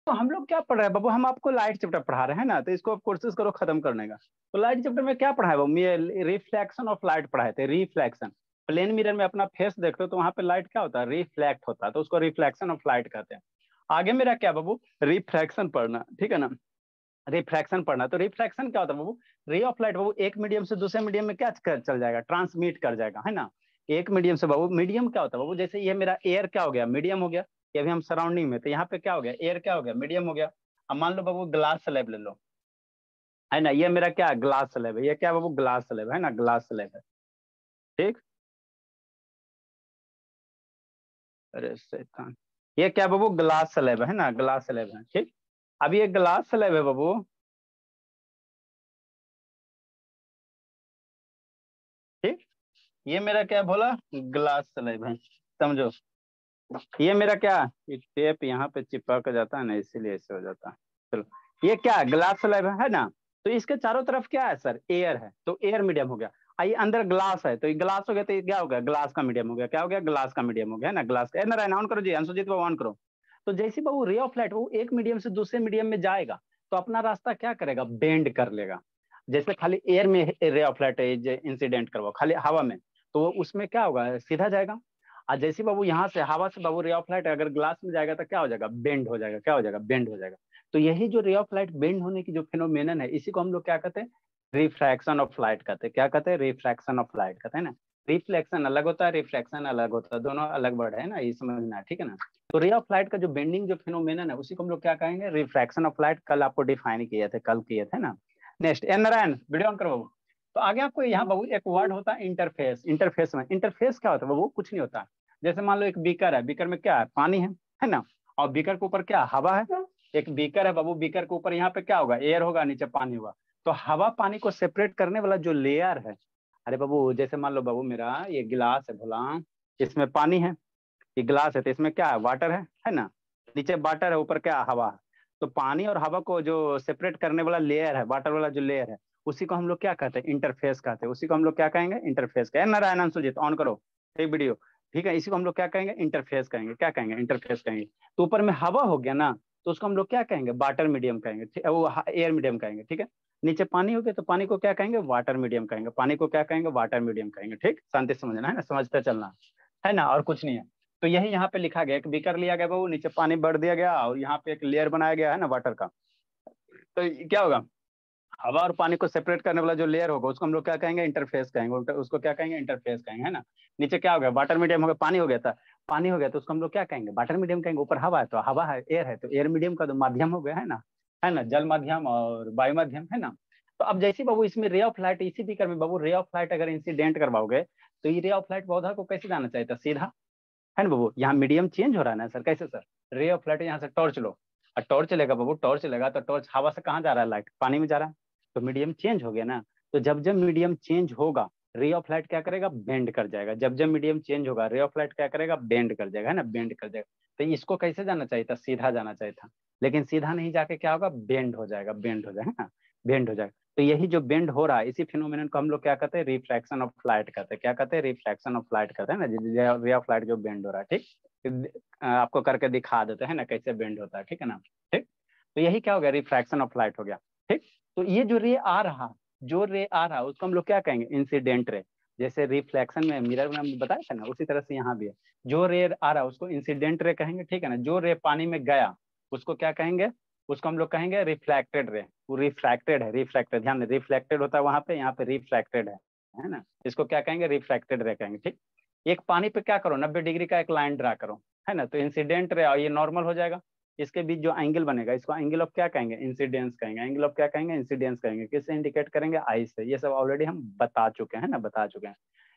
तो हम लोग क्या पढ़ रहे हैं बाबू, हम आपको लाइट चैप्टर पढ़ा रहे हैं ना, तो इसको आप कोशिश करो खत्म करने का। तो लाइट चैप्टर में क्या पढ़ा है बाबू, ये रिफ्लेक्शन ऑफ लाइट पढ़ाए थे, रिफ्लेक्शन। प्लेन मिरर में अपना फेस देखते हो तो वहां पे लाइट क्या होता है, रिफ्लेक्ट होता है, तो उसको रिफ्लेक्शन ऑफ लाइट कहते हैं। आगे मेरा क्या बाबू, रिफ्रैक्शन पढ़ना, ठीक है ना। रिफ्रैक्शन पढ़ना, तो रिफ्रैक्शन क्या होता है बाबू, रे ऑफ लाइट बाबू एक मीडियम से दूसरे मीडियम में क्या चल जाएगा, ट्रांसमिट कर जाएगा, है ना। एक मीडियम से बाबू, मीडियम क्या होता है बाबू, जैसे ये मेरा एयर क्या हो गया, मीडियम हो गया। ये अभी हम सराउंडिंग में, तो यहाँ पे क्या हो गया, एयर क्या हो गया, मीडियम हो गया। अब मान लो बाबू ग्लास स्लैब ले लो, है ना, ये मेरा क्या ग्लास स्लैब है, ये क्या बाबू ग्लास स्लैब है ना, ग्लास स्लैब है। ठीक, अरे शैतान, ये क्या बाबू ग्लास स्लैब है ना, ग्लास स्लैब है, ठीक। अब ये ग्लास स्लैब है बाबू, ठीक। ये मेरा क्या बोला, ग्लास स्लैब है, समझो। ये मेरा क्या, ये टेप यहाँ पे चिपक जाता है ना, इसीलिए ऐसे हो जाता है। चलो, ये क्या ग्लास स्लैब है ना। तो इसके चारों तरफ क्या है सर, एयर है, तो एयर मीडियम हो गया। आइए अंदर ग्लास है, तो ये ग्लास हो गया, तो ये क्या हो गया, ग्लास का मीडियम हो गया, क्या हो गया, ग्लास का मीडियम हो गया, है ना, ग्लास का। नारायण ऑन करो जी, अंशुजीत बाबू ऑन करो। तो जैसे बाबू रे ऑफ लाइट वो एक मीडियम से दूसरे मीडियम में जाएगा, तो अपना रास्ता क्या करेगा, बेंड कर लेगा। जैसे खाली एयर में रे ऑफ लाइट इंसिडेंट करवाओ, खाली हवा में, तो वो उसमें क्या होगा, सीधा जाएगा। और जैसे बाबू यहाँ से हवा से बाबू रे ऑफ लाइट अगर ग्लास में जाएगा तो क्या हो जाएगा, बेंड हो जाएगा, क्या हो जाएगा, बेंड हो जाएगा। तो यही जो रे ऑफ लाइट बेंड होने की जो फिनोमेनन है, इसी को हम लोग क्या कहते हैं, रिफ्रैक्शन ऑफ लाइट कहते हैं। क्या कहते हैं, रिफ्रैक्शन ऑफ लाइट कहते हैं ना। रिफ्लेक्शन अलग होता है, रिफ्रैक्शन अलग होता है, दोनों अलग वर्ड है ना, ये समझना है, ठीक है ना। तो रे ऑफ लाइट का जो बेंडिंग जो फिनोमेनन है, उसी को हम लोग क्या कहेंगे, रिफ्रैक्शन ऑफ लाइट। कल आपको डिफाइन किए थे, कल किए थे ना। Next N Narayan, video on करो। तो आगे आपको यहाँ बाबू एक वर्ड होता है इंटरफेस। इंटरफेस में, इंटरफेस क्या होता है बाबू, कुछ नहीं होता। जैसे मान लो एक बीकर है, बीकर में क्या है, पानी है ना। और बीकर के ऊपर क्या, हवा है। एक बीकर है बाबू, बीकर के ऊपर यहाँ पे क्या होगा, एयर होगा, नीचे पानी होगा। तो हवा पानी को सेपरेट करने वाला जो लेयर है, अरे बाबू जैसे मान लो बाबू मेरा ये गिलास है भोला, इसमें पानी है। ये गिलास है तो इसमें क्या है, वाटर है ना। नीचे वाटर है, ऊपर क्या, हवा है। तो पानी और हवा को जो सेपरेट करने वाला लेयर है, वाटर वाला जो लेयर है, उसी को हम लोग क्या कहते हैं, इंटरफेस कहते हैं। उसी को हम लोग क्या कहेंगे, इंटरफेस कहेंगे। नारायण सुजीत ऑन करो, एक वीडियो, ठीक है। इसी को हम लोग क्या कहेंगे, इंटरफेस कहेंगे, क्या कहेंगे, इंटरफेस कहेंगे। तो ऊपर में हवा हो गया ना, तो उसको हम लोग क्या कहेंगे, वाटर मीडियम कहेंगे, वो एयर मीडियम कहेंगे, ठीक है। नीचे पानी हो गया, तो पानी को क्या कहेंगे, वाटर मीडियम कहेंगे, पानी को क्या कहेंगे, वाटर मीडियम कहेंगे, ठीक। शांति से समझना है ना, समझते चलना है ना, और कुछ नहीं है। तो यही यहाँ पे लिखा गया, एक बीकर लिया गया वो, नीचे पानी भर दिया गया, और यहाँ पे एक लेयर बनाया गया है ना वाटर का। तो क्या होगा, हवा और पानी को सेपरेट करने वाला जो लेयर होगा, उसको हम लोग क्या कहेंगे, इंटरफेस कहेंगे, उसको क्या कहेंगे, इंटरफेस कहेंगे, है ना। नीचे क्या हो गया, वाटर मीडियम हो गया, पानी हो गया था, पानी हो गया तो उसको हम लोग क्या कहेंगे, वाटर मीडियम कहेंगे। ऊपर हवा है तो हवा है, एयर है तो एयर मीडियम का तो माध्यम हो गया, है ना, जल माध्यम और वायु माध्यम, है ना। तो अब जैसे बाबू इसमें रे ऑफ लाइट, इसी बीकर में बाबू रे ऑफ लाइट अगर इंसिडेंट करवाओगे, तो ये रे ऑफ लाइट पौधा को कैसे जाना चाहिए था, सीधा, है ना बाबू। यहाँ मीडियम चेंज हो रहा है ना सर, कैसे सर, रे ऑफ लाइट यहाँ से टॉर्च लो, और टॉर्च चलेगा बाबू, टॉर्च चलेगा तो टॉर्च हवा से कहाँ जा रहा है, लाइट पानी में जा रहा है। तो मीडियम चेंज हो गया ना। तो जब जब मीडियम चेंज होगा, रे ऑफ लाइट क्या करेगा, बेंड कर जाएगा। जब जब मीडियम चेंज होगा, रे ऑफ लाइट क्या करेगा, बेंड कर जाएगा, है ना, बेंड कर जाएगा। तो इसको कैसे जाना चाहिए था, सीधा जाना चाहिए था। लेकिन सीधा नहीं जाके क्या होगा, बेंड हो जाएगा, बेंड हो जाएगा ना, बेंड हो जाएगा। तो यही जो बेंड हो रहा है, इसी फिनोमिनन को हम लोग क्या कहते हैं, रिफ्रैक्शन ऑफ लाइट कहते हैं। क्या कहते हैं, रिफ्रैक्शन ऑफ लाइट कहते हैं ना, रे ऑफ लाइट जो बेंड हो रहा है, ठीक। आपको करके दिखा देते हैं ना कैसे बेंड होता है, ठीक है ना, ठीक। तो यही क्या हो गया, रिफ्रैक्शन ऑफ लाइट हो गया, ठीक। तो ये जो रे आ रहा, जो रे आ रहा उसको हम लोग क्या कहेंगे, इंसिडेंट रे। जैसे रिफ्लेक्शन में मिरर में हम बताया था ना, उसी तरह से यहाँ भी है। जो रे आ रहा उसको इंसिडेंट रे कहेंगे, ठीक है ना। जो रे पानी में गया उसको क्या कहेंगे, उसको हम लोग कहेंगे रिफ्लेक्टेड रे। वो रिफ्रैक्टेड है, रिफ्लेक्टेड, ध्यान दे, रिफ्लेक्टेड होता है वहां पे, यहाँ पे रिफ्रैक्टेड है ना। इसको क्या कहेंगे, रिफ्रैक्टेड रे कहेंगे, ठीक। एक पानी पे क्या करो, 90 डिग्री का एक लाइन ड्रा करो, है ना। तो इंसिडेंट रे और ये नॉर्मल हो जाएगा। इसके बीच जो एंगल बनेगा, इसको एंगल ऑफ क्या कहेंगे, इंसिडेंस कहेंगे। एंगल ऑफ क्या कहेंगे, इंसिडेंस कहेंगे। किससे इंडिकेट करेंगे, आई से। ये सब ऑलरेडी हम बता चुके हैं ना, बता चुके हैं।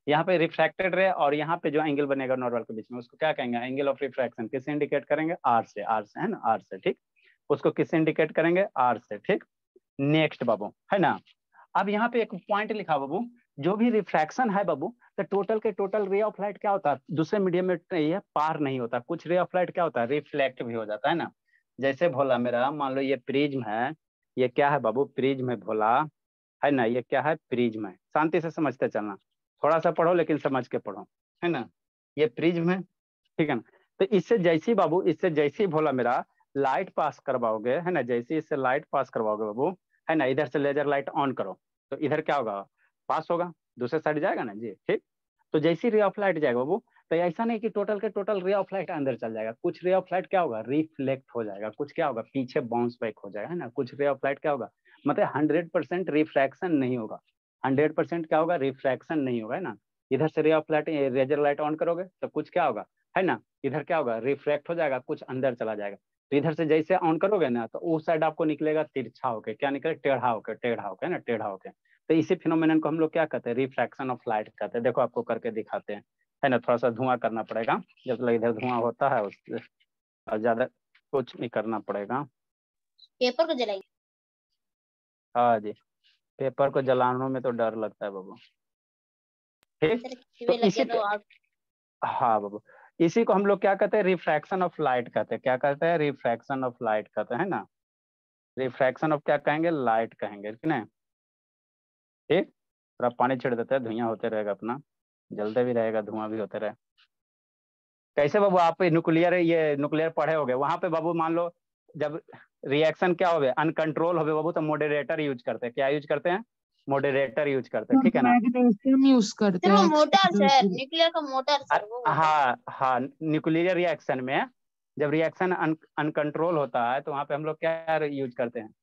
यहाँ पे रिफ्रैक्टेड रे और यहाँ पे जो एंगल बनेगा नॉर्मल के बीच में, उसको क्या कहेंगे, एंगल ऑफ रिफ्रैक्शन। किससे इंडिकेट करेंगे, आर से, आर से, है ना, आर से, ठीक। उसको किससे इंडिकेट करेंगे, आर से, ठीक। नेक्स्ट बाबू, है ना। अब यहाँ पे एक पॉइंट लिखा बाबू, जो भी रिफ्रैक्शन है बाबू, तो टोटल के टोटल रे ऑफ लाइट क्या होता है, दूसरे मीडियम में ये पार नहीं होता। कुछ रे ऑफ लाइट क्या होता है, रिफ्लेक्ट भी हो जाता है ना। जैसे भोला मेरा मान लो ये प्रिज्म है, ये क्या है बाबू, प्रिज्म है भोला, है ना। ये क्या है, प्रिज्म है। शांति से समझते चलना, थोड़ा सा पढ़ो लेकिन समझ के पढ़ो, है ना। ये प्रिज्म है, ठीक है ना। तो इससे जैसी बाबू, इससे जैसी भोला मेरा लाइट पास करवाओगे, है ना, जैसे इससे लाइट पास करवाओगे बाबू, है ना, इधर से लेजर लाइट ऑन करो तो इधर क्या होगा, पास होगा, दूसरे साइड जाएगा ना जी, ठीक। तो जैसी रे ऑफ लाइट जाएगा बाबू, तो ऐसा नहीं कि टोटल के टोटल रे ऑफ लाइट अंदर चल जाएगा, कुछ रे ऑफ लाइट क्या होगा, रिफ्लेक्ट हो जाएगा, कुछ क्या होगा, पीछे बाउंस बैक हो जाएगा, है ना, कुछ रे ऑफ लाइट क्या होगा, मतलब 100% रिफ्रैक्शन नहीं होगा, 100% क्या होगा, रिफ्रैक्शन नहीं होगा, है ना। इधर से ray of light, laser light on करोगे तो कुछ क्या होगा, है ना, इधर क्या होगा, रिफ्रैक्ट हो जाएगा, कुछ अंदर चला जाएगा। तो इधर से जैसे ऑन करोगे ना तो उस साइड आपको निकलेगा तिरछा होके, क्या निकले, टेढ़ा होके, टेढ़ा होके, ना, टेढ़ा होके। तो इसी फिनोमेनन को हम लोग क्या कहते हैं, रिफ्रैक्शन ऑफ लाइट कहते हैं। देखो आपको करके दिखाते हैं, है ना, थोड़ा सा धुआं करना पड़ेगा, जब तक इधर धुआं होता है उससे और ज्यादा कुछ नहीं करना पड़ेगा। पेपर को जलाएंगे। हाँ जी, पेपर को जलाने में तो डर लगता है बाबू, ठीक। तो इसी तो आप हाँ बाबू, इसी को हम लोग क्या कहते हैं, रिफ्रैक्शन ऑफ लाइट कहते हैं, क्या कहते हैं, रिफ्रैक्शन ऑफ लाइट कहते हैं, ना, रिफ्रैक्शन ऑफ क्या कहेंगे, लाइट कहेंगे, ठीक है, ठीक। थोड़ा पानी छिड़ देते हैं, धुआं होते रहेगा अपना, जलते भी रहेगा, धुआं भी होते रहे। कैसे बाबू, आप न्यूक्लियर पढ़े होगे, वहां पे बाबू मान लो जब रिएक्शन क्या हो गए, अनकंट्रोल हो गए बाबू, तो मॉडरेटर यूज करते हैं, क्या यूज करते हैं, मॉडरेटर यूज करते हैं, ठीक है ना। मैग्नीशियम यूज करते सर वो हैं मोटर सर, न्यूक्लियर का मोटर सर, वो बोल रहे हैं। हाँ हाँ, न्यूक्लियर रिएक्शन में जब रिएक्शन अनकंट्रोल होता है तो वहां पे हम लोग क्या यूज करते हैं,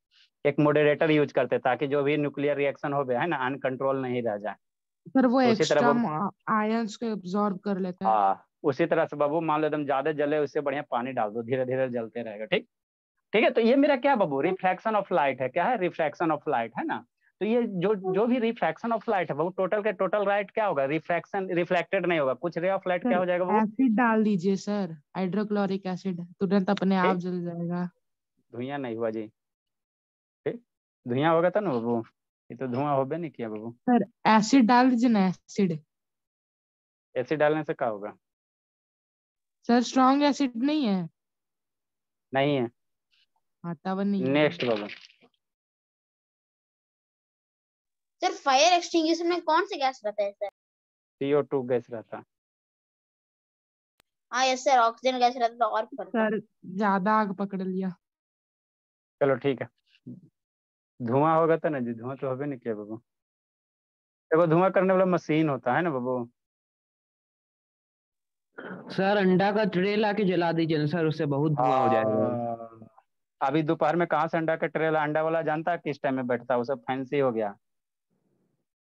एक मॉडरेटर यूज करते हैं, ताकि जो भी न्यूक्लियर रिएक्शन हो गया है ना, अनकंट्रोल नहीं रह जाए। सर वो तो उसी तरह एक्स्ट्रा बाबू, आयंस को एब्जॉर्ब कर लेता है। हाँ, उसी तरह से बाबू मान लो एकदम ज्यादा जले, उससे बढ़िया पानी डाल दो, धीरे धीरे जलते रहेगा, ठीक। ठीक है, तो ये मेरा क्या बाबू, रिफ्रैक्शन ऑफ लाइट है, क्या है, रिफ्रैक्शन ऑफ लाइट, है ना। तो ये जो भी रिफ्रैक्शन ऑफ लाइट है बाबू, टोटल के टोटल लाइट क्या होगा, रिफ्रैक्शन, रिफ्लेक्टेड नहीं होगा, कुछ रे ऑफ लाइट क्या सर हो जाएगा बाबू, एसिड डाल दीजिए सर, हाइड्रोक्लोरिक एसिड, तुरंत अपने आप ठीक, जल जाएगा। धुआं नहीं हुआ जी, ठीक, धुआं होगा था ना बाबू, ये तो धुआं होबे नहीं किया बाबू। सर एसिड डाल दीजिए ना, एसिड। एसिड डालने से क्या होगा, सर स्ट्रॉन्ग एसिड नहीं है, नहीं है। हाँ तब नहीं होगा। नेक्स्ट बाबू, सर फायर एक्सटिंग्विशर में कौन सा गैस रहता है सर? CO2 गैस रहता है। हाँ यस सर, ऑक्सीजन गैस रहता तो और पड़ता। सर ज्यादा आग पकड़ लिया। चलो ठीक है, धुआं होगा तो ना जी, धुआं तो होबे नहीं किया बाबू, देखो धुआं करने वाला मशीन होता है ना बाबू। सर अंडा का ट्रे ला के जला दीजिए ना सर, उससे बहुत धुआं हो जाएगा। अभी दोपहर में कहाँ से अंडा का ट्रे, अंडा वाला जानता है किस टाइम में बैठता है, वो सब फैंसी हो गया,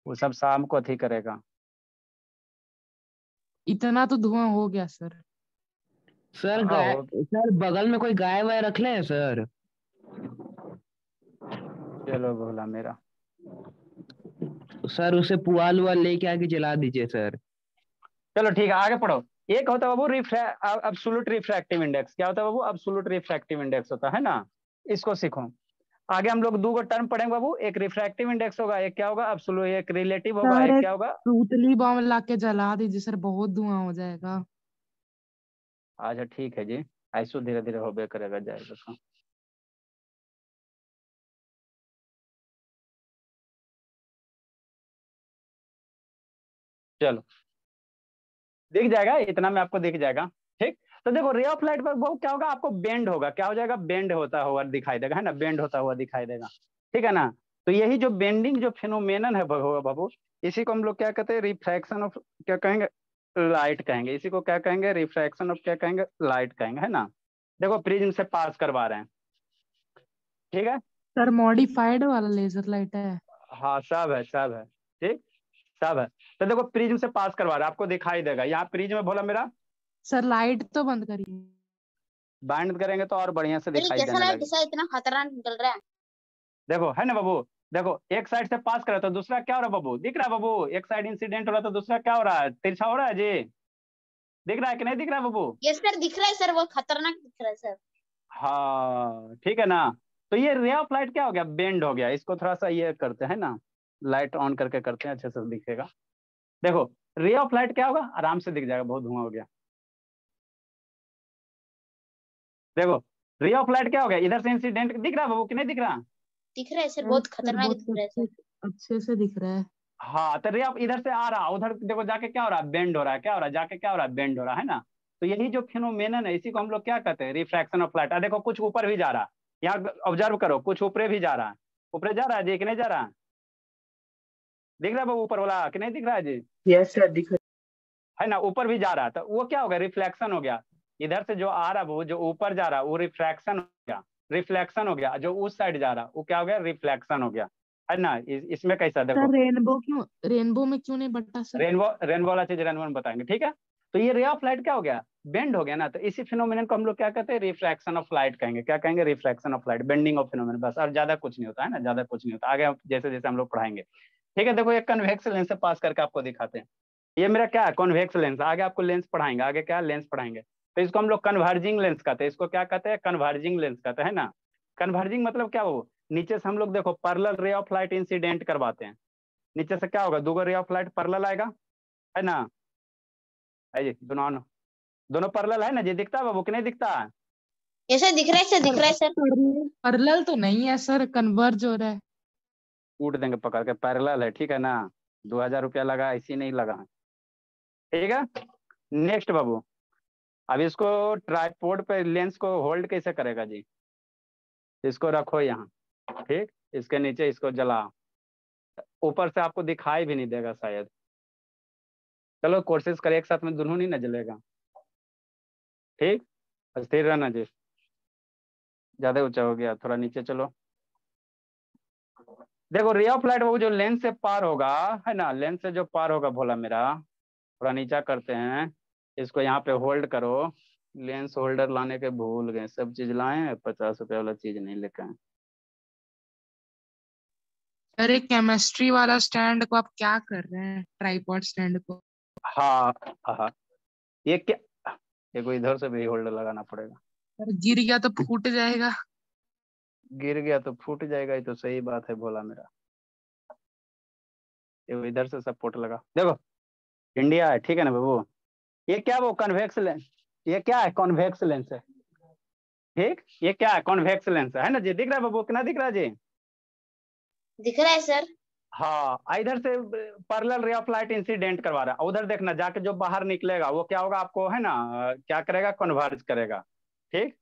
वो सब शाम को अथी करेगा। इतना तो धुआं हो गया सर। सर हाँ गाय, हो, सर बगल में कोई गाय वाय रख ले सर। चलो बोला मेरा, सर उसे पुआल उवाल लेके आके जला दीजिए सर। चलो ठीक है, आगे पढ़ो। एक होता है बाबू अब्सोल्यूट रिफ्रैक्टिव इंडेक्स, क्या होता है बाबू, अब्सोल्यूट रिफ्रैक्टिव इंडेक्स होता है ना, इसको सीखो। आगे हम लोग दो गो टर्म पढ़ेंगे बाबू, एक रिफ्रैक्टिव इंडेक्स होगा, एक क्या होगा, अब्सोल्यूट, एक रिलेटिव होगा, सर एक एक क्या होगा। सूतली बॉम्ब ला के जला दीजिए सर, बहुत धुआं हो जाएगा। अच्छा ठीक है जी, ऐसो धीरे धीरे होबे करेगा, जाएगा। चलो दिख जाएगा, इतना में आपको दिख जाएगा, ठीक। तो देखो रे ऑफ लाइट पर वो क्या होगा, आपको बेंड होगा, क्या हो जाएगा, बेंड होता हुआ दिखाई देगा, है ना, बेंड होता हुआ दिखाई देगा, ठीक है ना। तो यही जो बेंडिंग जो फिनोमेनन है बाबू, इसी को हम लोग क्या कहते हैं, रिफ्रैक्शन ऑफ क्या कहेंगे, लाइट कहेंगे, इसी को क्या कहेंगे, रिफ्रैक्शन ऑफ क्या कहेंगे, लाइट कहेंगे, है ना। देखो प्रिज्म से पास करवा रहे हैं, ठीक है। सर मॉडिफाइड वाला लेजर लाइट है। हाँ सब है, सब है, ठीक, सब है। तो देखो प्रिज्म से पास करवा रहा है, आपको दिखाई देगा, यहाँ प्रिज्म में बोला मेरा, सर लाइट तो बंद करिए। बाइंड करेंगे तो और बढ़िया से सर ये दिखाई कैसा देने लाइट लगे। सर, इतना खतरनाक निकल रहा है? देखो है ना बाबू, देखो एक साइड से पास कर रहा था, दूसरा क्या हो रहा है बाबू, दिख रहा है बाबू, एक साइड इंसिडेंट हो रहा था, दूसरा क्या हो रहा है, तिरछा हो रहा है जी, दिख रहा है कि नहीं दिख रहा है बाबू। ये सर दिख रहा है सर, वो खतरनाक दिख रहा है सर। हाँ ठीक है ना। तो ये रे ऑफ लाइट क्या हो गया, बेंड हो गया, इसको थोड़ा सा ये करते हैं ना, लाइट ऑन करके करते हैं, अच्छे से दिखेगा। देखो रे ऑफ लाइट क्या होगा, आराम से दिख जाएगा, बहुत धुआं हो गया। देखो रे ऑफ लाइट क्या हो गया, इधर से इंसिडेंट दिख रहा है बाबू कि नहीं दिख रहा। दिख रहा है सर, सर बहुत सर खतरनाक बहुत दिख रहा है अच्छे सर। अच्छे से दिख रहा है। हाँ तो रे ऑफ इधर से आ रहा, उधर देखो जाके क्या हो रहा है, बेंड हो रहा है, क्या हो रहा है, जाके क्या हो रहा है, बेंड हो रहा है ना। तो यही जो फिनोमेनन है इसी को हम लोग क्या कहते हैं, रिफ्रैक्शन ऑफ लाइट। देखो कुछ ऊपर भी जा रहा है, यहाँ ऑब्जर्व करो, कुछ ऊपर भी जा रहा है, ऊपर जा रहा है जी कि नहीं जा रहा है, दिख रहा है बाबू ऊपर वाला कि नहीं दिख रहा है जी? यस सर, दिख है ना, ऊपर भी जा रहा है, तो वो क्या हो गया, रिफ्लेक्शन हो गया। इधर से जो आ रहा है वो जो ऊपर जा रहा है वो रिफ्रैक्शन हो गया, रिफ्लेक्शन हो गया। जो उस साइड जा रहा है वो क्या हो गया, रिफ्लेक्शन हो गया, है ना। इसमें कैसा देखो, सर रेनबो में क्यों नहीं बटा सर? रेनबो रेनबो वाला चीज रेनबो में बताएंगे, ठीक है। तो ये रे ऑफ लाइट क्या हो गया, बेंड हो गया ना। तो इसी फिनोमिनन को हम लोग क्या कहते हैं, रिफ्रैक्शन ऑफ लाइट कहेंगे। क्या कहेंगे, refraction of light, bending of phenomenon, बस। और ज्यादा कुछ नहीं होता है ना, ज्यादा कुछ नहीं होता। आगे जैसे जैसे हम लोग पढ़ाएंगे, ठीक है। देखो एक कन्वेक्स लेंस से पास करके आपको दिखाते हैं। ये मेरा क्या है, कॉन्वेक्स लेंस। आगे आपको लेंस पढ़ाएंगे, आगे क्या लेंस पढ़ाएंगे। तो इसको हम लोग कन्वर्जिंग लेंस कहते हैं। इसको क्या कहते हैं, कन्वर्जिंग लेंस कहते हैं ना। कन्वर्जिंग मतलब क्या, वो नीचे से हम लोग देखो parallel ray of light incident करवाते हैं। नीचे से क्या होगा, दो रे ऑफ लाइट पैरेलल आएगा, है ना। है जी, दोनों दोनों पैरेलल है ना जी, दिखता है बाबू कि नहीं दिखता है? ये सर दिख रहा है सर, दिख रहा है सर। पैरेलल तो नहीं है सर, कन्वर्ज हो रहा है। कूट देंगे पकड़ के, पैरेलल है, ठीक है ना। 2000 रुपया लगा, इसी नहीं लगा, ठीक है। नेक्स्ट बाबू, अब इसको ट्राइपॉड पे लेंस को होल्ड कैसे करेगा जी। इसको रखो यहाँ, ठीक। इसके नीचे इसको जला, ऊपर से आपको दिखाई भी नहीं देगा शायद। चलो कोशिश करें, एक साथ में दोनों नहीं ना जलेगा, ठीक। स्थिर रहना जी, ज्यादा ऊंचा हो गया, थोड़ा नीचे चलो। देखो रे ऑफ लाइट वो जो लेंस से पार होगा, है ना, लेंस से जो पार होगा भोला मेरा, थोड़ा नीचा करते हैं। इसको यहाँ पे होल्ड करो। लेंस होल्डर लाने के भूल गए, सब चीज लाए, 50 रुपये वाला चीज नहीं लेके आए। अरे केमिस्ट्री वाला स्टैंड को आप क्या कर रहे हैं, ट्राइपॉड स्टैंड को? हाँ हाँ, ये क्या, देखो इधर से भी होल्डर लगाना पड़ेगा। अरे गिर गया तो फूट जाएगा। गिर गया तो फूट जाएगा, ये तो सही बात है भोला मेरा। देखो इधर से सपोर्ट लगा, देखो इंडिया है, ठीक है ना बाबू। ये क्या, वो कन्वेक्स लेंस, ये क्या है, कॉन्वेक्स लेंस है, ठीक। ये क्या है, कॉन्वेक्स लेंस है ना जी, दिख रहा है बाबू, कितना दिख रहा है जी? दिख रहा है सर। हाँ, इधर से parallel ray of light incident करवा रहा है, उधर देखना जाके जो बाहर निकलेगा वो क्या होगा आपको, है ना, क्या करेगा, कन्वर्ज करेगा, ठीक।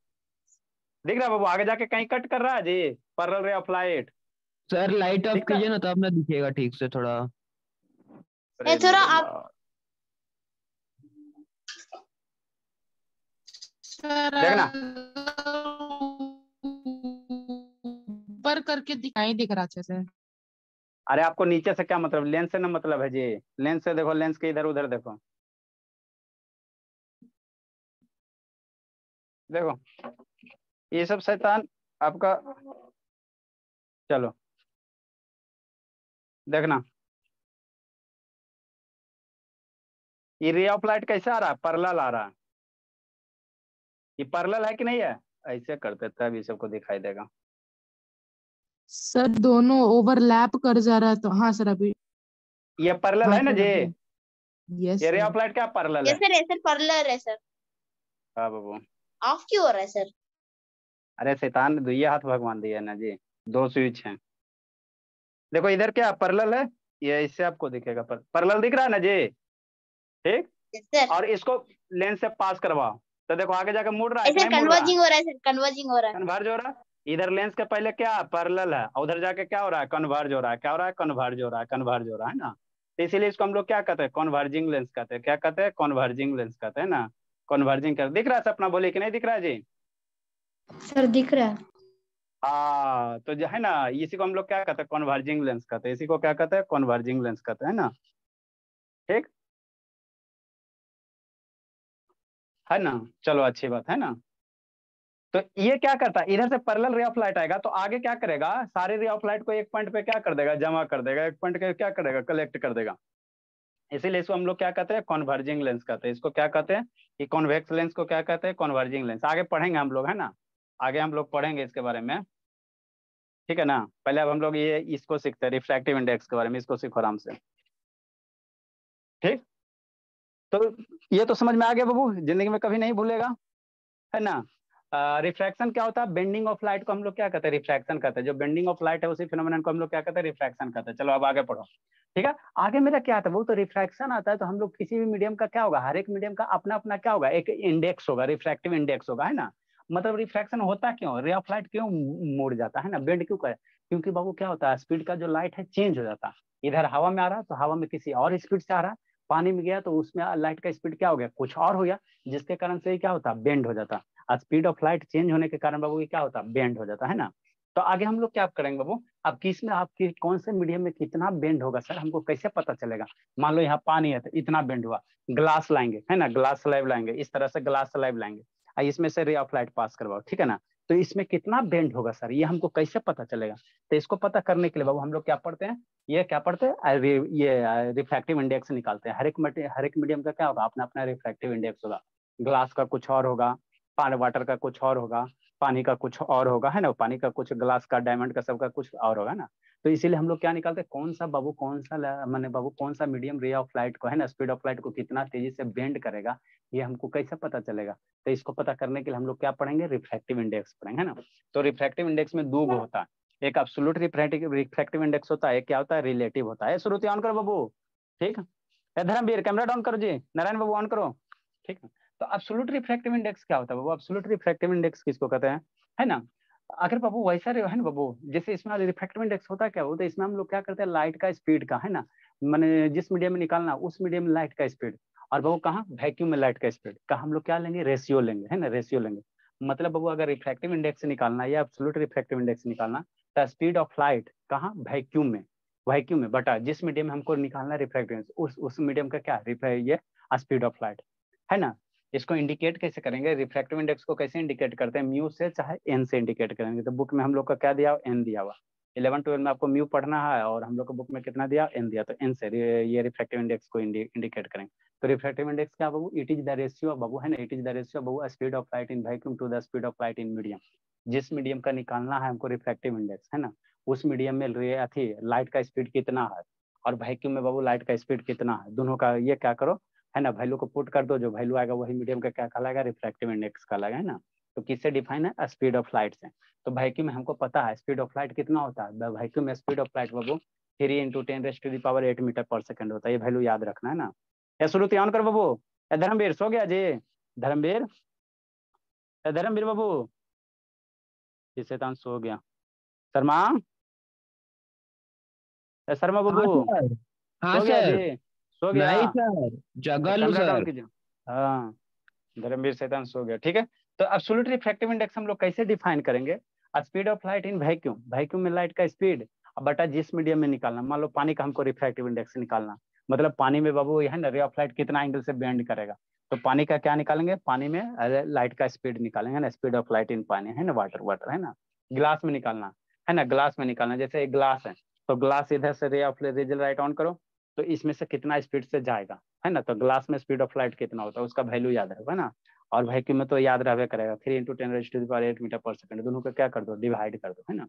दिख रहा है बाबू, आगे जाके कहीं कट कर रहा है जी parallel ray of light? Sir, light off दिख रहा कीजिए ना, तब ना दिखेगा ठीक से थोड़ा। अरे थोड़ा मेरे आप यार। सर देखना, ऊपर करके दिखाई दिख रहा अच्छे से। अरे आपको नीचे से क्या मतलब, लेंस से ना मतलब है जी। लेंस से देखो, लेंस के इधर उधर देखो, देखो ये सब शैतान आपका। चलो देखना, ये रे ऑफ लाइट कैसे आ रहा है, पैरेलल आ रहा है। ये पैरेलल है कि नहीं है, ऐसे करते तब ये सबको दिखाई देगा। सर दोनों ओवरलैप कर जा रहा है तो हाँ सर अभी। ये पैरेलल हाँ है ना सर जी, अभी। यस ये रे सर। ऑफ लाइट क्या पैरेलल ये है? सर पर्लर है सर। हाँ बाबू, ऑफ क्यों हो रहा है सर? अरे शैतान ने दुइये हाथ भगवान दिया ना जी, दो स्विच हैं। देखो इधर क्या पैरेलल है, ये इससे आपको दिखेगा, पैरेलल दिख रहा है ना जी, ठीक। Yes sir. और इसको लेंस से पास करवाओ, तो देखो आगे जाके मुड़ रहा है कि ऐसे नहीं मुड़ रहा है, कन्वर्जिंग हो रहा है सर, कन्वर्जिंग हो रहा है। कन्वर्ज हो रहा है। इधर लेंस के पहले क्या पैरेलल है, उधर जाके क्या हो रहा है, कन्वर्ज हो रहा है। क्या हो रहा है, कन्वर्ज हो रहा है, कन्वर्ज हो रहा है ना। तो इसीलिए इसको हम लोग क्या कहते हैं, कन्वर्जिंग लेंस कहते हैं। क्या कहते हैं, कन्वर्जिंग लेंस कहते हैं ना। कन्वर्जिंग कर, दिख रहा है सपना, बोले कि नहीं दिख रहा है जी? सर दिख रहा है। हाँ, तो जो है ना, इसी को हम लोग क्या कहते हैं, कन्वर्जिंग लेंस कहते हैं। इसी को क्या कहते हैं, कन्वर्जिंग लेंस कहते हैं ना, ठीक है ना। चलो अच्छी बात है ना। तो ये क्या करता है, इधर से पैरेलल रे ऑफ लाइट आएगा तो आगे क्या करेगा, सारे रे ऑफ लाइट को एक पॉइंट पे क्या कर देगा, जमा कर देगा, एक पॉइंट पे क्या करेगा, कलेक्ट कर देगा। इसीलिए इसको हम लोग क्या कहते हैं, कॉन्वर्जिंग लेंस कहते हैं। इसको क्या कहते हैं, कि कॉन्वेक्स लेंस को क्या कहते हैं, कॉन्वर्जिंग लेंस। आगे पढ़ेंगे हम लोग, है ना, आगे हम लोग पढ़ेंगे इसके बारे में, ठीक है ना। पहले अब हम लोग ये इसको सीखते हैं, रिफ्रैक्टिव इंडेक्स के बारे में, इसको सीखो आराम से, ठीक। तो ये तो समझ में आ गया बाबू, जिंदगी में कभी नहीं भूलेगा, है ना। रिफ्रैक्शन क्या होता है? बेंडिंग ऑफ लाइट को हम लोग क्या कहते हैं? रिफ्रैक्शन कहते हैं। जो बेंडिंग ऑफ लाइट है उसी फिनोमेनन को हम लोग क्या कहते हैं? रिफ्रैक्शन कहते हैं। चलो अब आगे पढ़ो। ठीक है, आगे मेरा क्या आता है? वो तो रिफ्रैक्शन आता है, तो हम लोग किसी भी मीडियम का क्या होगा? हर एक मीडियम का अपना अपना क्या होगा? एक इंडेक्स होगा, रिफ्रैक्टिव इंडेक्स होगा, है ना। मतलब रिफ्रैक्शन होता क्यों? रे ऑफ लाइट क्यों मुड़ जाता है ना, बेंड क्यों करे? क्योंकि बाबू क्या होता है, स्पीड का जो लाइट है चेंज हो जाता है। इधर हवा में आ रहा है तो हवा में किसी और स्पीड से आ रहा है, पानी में गया तो उसमें लाइट का स्पीड क्या हो गया? कुछ और हो गया, जिसके कारण से क्या होता है? बेंड हो जाता है। स्पीड ऑफ लाइट चेंज होने के कारण बाबू ये क्या होता है? बेंड हो जाता है ना। तो आगे हम लोग क्या करेंगे बाबू? अब किस में आपकी कौन से मीडियम में कितना बेंड होगा सर, हमको कैसे पता चलेगा? मान लो यहाँ पानी है तो इतना बेंड हुआ, ग्लास लाएंगे, है ना, ग्लास स्लैब लाएंगे, इस तरह से ग्लास स्लैब लाएंगे, इसमें से रे ऑफ लाइट पास करवाओ, ठीक है ना। तो इसमें कितना बेंड होगा सर, ये हमको कैसे पता चलेगा? तो इसको पता करने के लिए बाबू हम लोग क्या पढ़ते हैं? ये क्या पढ़ते हैं? ये रिफ्रैक्टिव इंडेक्स निकालते हैं। हर एक मीडियम का क्या होगा? अपना अपना रिफ्रैक्टिव इंडेक्स होगा। ग्लास का कुछ और होगा, वाटर का कुछ और होगा, पानी का कुछ और होगा, है ना, पानी का कुछ, ग्लास का, डायमंड का, सबका कुछ और होगा ना। तो इसीलिए हम लोग क्या निकालते हैं? कौन सा बाबू, कौन सा माने बाबू, कौन सा मीडियम रे ऑफ लाइट को, है ना, स्पीड ऑफ लाइट को कितना तेजी से बेंड करेगा, ये हमको कैसे पता चलेगा? तो इसको पता करने के लिए हम लोग क्या पढ़ेंगे? रिफ्रैक्टिव इंडेक्स पढ़ेंगे, है ना। तो रिफ्रैक्टिव इंडेक्स में दो गो होता है, एक एब्सोल्यूट रिफ्रैक्टिव इंडेक्स होता है, एक क्या होता है? रिलेटिव होता है। श्रुति ऑन करो बाबू, ठीक है। धर्मवीर कैमरा डाउन करो जी, नारायण बाबू ऑन करो, ठीक है। तो एब्सोल्यूट रिफ्रैक्टिव इंडेक्स क्या होता है बाबू? एब्सोल्यूट रिफ्रैक्टिव इंडेक्स किसको कहते हैं, है ना। अगर बाबू वैसा है ना बाबू, जैसे इसमें रिफ्रैक्टिव इंडेक्स होता क्या होता है? इसमें हम लोग क्या करते हैं? लाइट का स्पीड का, है ना, मैंने जिस मीडियम में निकालना उस मीडियम में लाइट का स्पीड, और बाबू कहाँ? वैक्यूम में लाइट का स्पीड का हम लोग क्या लेंगे? रेशियो लेंगे, है ना, रेशियो लेंगे। मतलब बाबू अगर रिफ्रैक्टिव इंडेक्स निकालना या एब्सोल्यूट रिफ्रैक्टिव इंडेक्स निकालना, तो स्पीड ऑफ लाइट कहाँ? वैक्यूम में, वैक्यूम में बटा जिस मीडियम में हमको निकालना रिफ्रैक्टिव इंडेक्स, उस मीडियम का क्या ये स्पीड ऑफ लाइट, है ना। इसको इंडिकेट कैसे करेंगे? रिफ्रैक्टिव इंडेक्स को कैसे इंडिकेट करते हैं? म्यू से चाहे एन से इंडिकेट करेंगे। तो बुक में हम लोग का क्या दिया? एन दिया हुआ। 11-12 में आपको म्यू पढ़ना है और हम लोग को बुक में कितना दिया? एन दिया। तो एन से ये रिफ्रैक्टिव इंडेक्स को इंडिकेट करेंगे। तो रिफ्रैक्टिव इंडेक्स क्या बाबू? इट इज द रेशियो बाबू, है ना, इट इज द रेशियो बाबू speed of light in vacuum to the speed of light in medium. जिस मीडियम का निकालना है हमको रिफ्रैक्टिव इंडेक्स, है ना, उस मीडियम में लाइट का स्पीड कितना है, और वैक्यूम में बाबू लाइट का स्पीड कितना है, दोनों का ये क्या करो, है ना, वैल्यू को पुट कर दो, जो वैल्यू आएगा वही मीडियम का क्या कहलाएगा? रिफ्रैक्टिव इंडेक्स कहलाएगा, है ना। तो किससे डिफाइन है? स्पीड ऑफ लाइट से। तो वैक्यूम में हमको पता है स्पीड ऑफ लाइट कितना होता है। वैक्यूम में speed of light Babu 3 × 10⁻⁸ metre per second होता है। ये वैल्यू याद रखना, है ना। या श्रुति ऑन कर बाबू। धर्मवीर सो गया जी? धर्मवीर, धर्मवीर बाबू, शैतान सो गया। शर्मा, शर्मा हाँ बाबू सर। हाँ सो गया सर। जी? सो गया? नहीं सर, जगलू कैमरा डाउन सर। कीजिए। हाँ, धर्मवीर शैतान सो गया, ठीक है। तो एब्सोल्यूट रिफ्रैक्टिव इंडेक्स हम लोग कैसे डिफाइन करेंगे? Speed of light in vacuum, vacuum में लाइट का स्पीड बटा जिस मीडियम में निकालना। मान लो पानी का हमको रिफ्रैक्टिव इंडेक्स निकालना, मतलब पानी में बाबू है ना, रे ऑफ लाइट कितना एंगल से बेंड करेगा। तो पानी का क्या निकालेंगे? पानी में लाइट का स्पीड निकालेंगे ना, स्पीड ऑफ लाइट इन पानी, है ना, वाटर, वाटर, है ना। ग्लास में निकालना, है ना, ग्लास में निकालना, जैसे एक ग्लास है तो ग्लास इधर से रे ऑफ लाइट ऑन करो, तो इसमें से कितना स्पीड से जाएगा, है ना। तो ग्लास में स्पीड ऑफ लाइट कितना होता है उसका वैल्यू याद रखो, है ना। और वैक्यूम में तो याद रहबे करेगा, 3 × 10⁸ मीटर/सेकंड, दोनों को क्या कर दो? डिवाइड कर दो, है ना।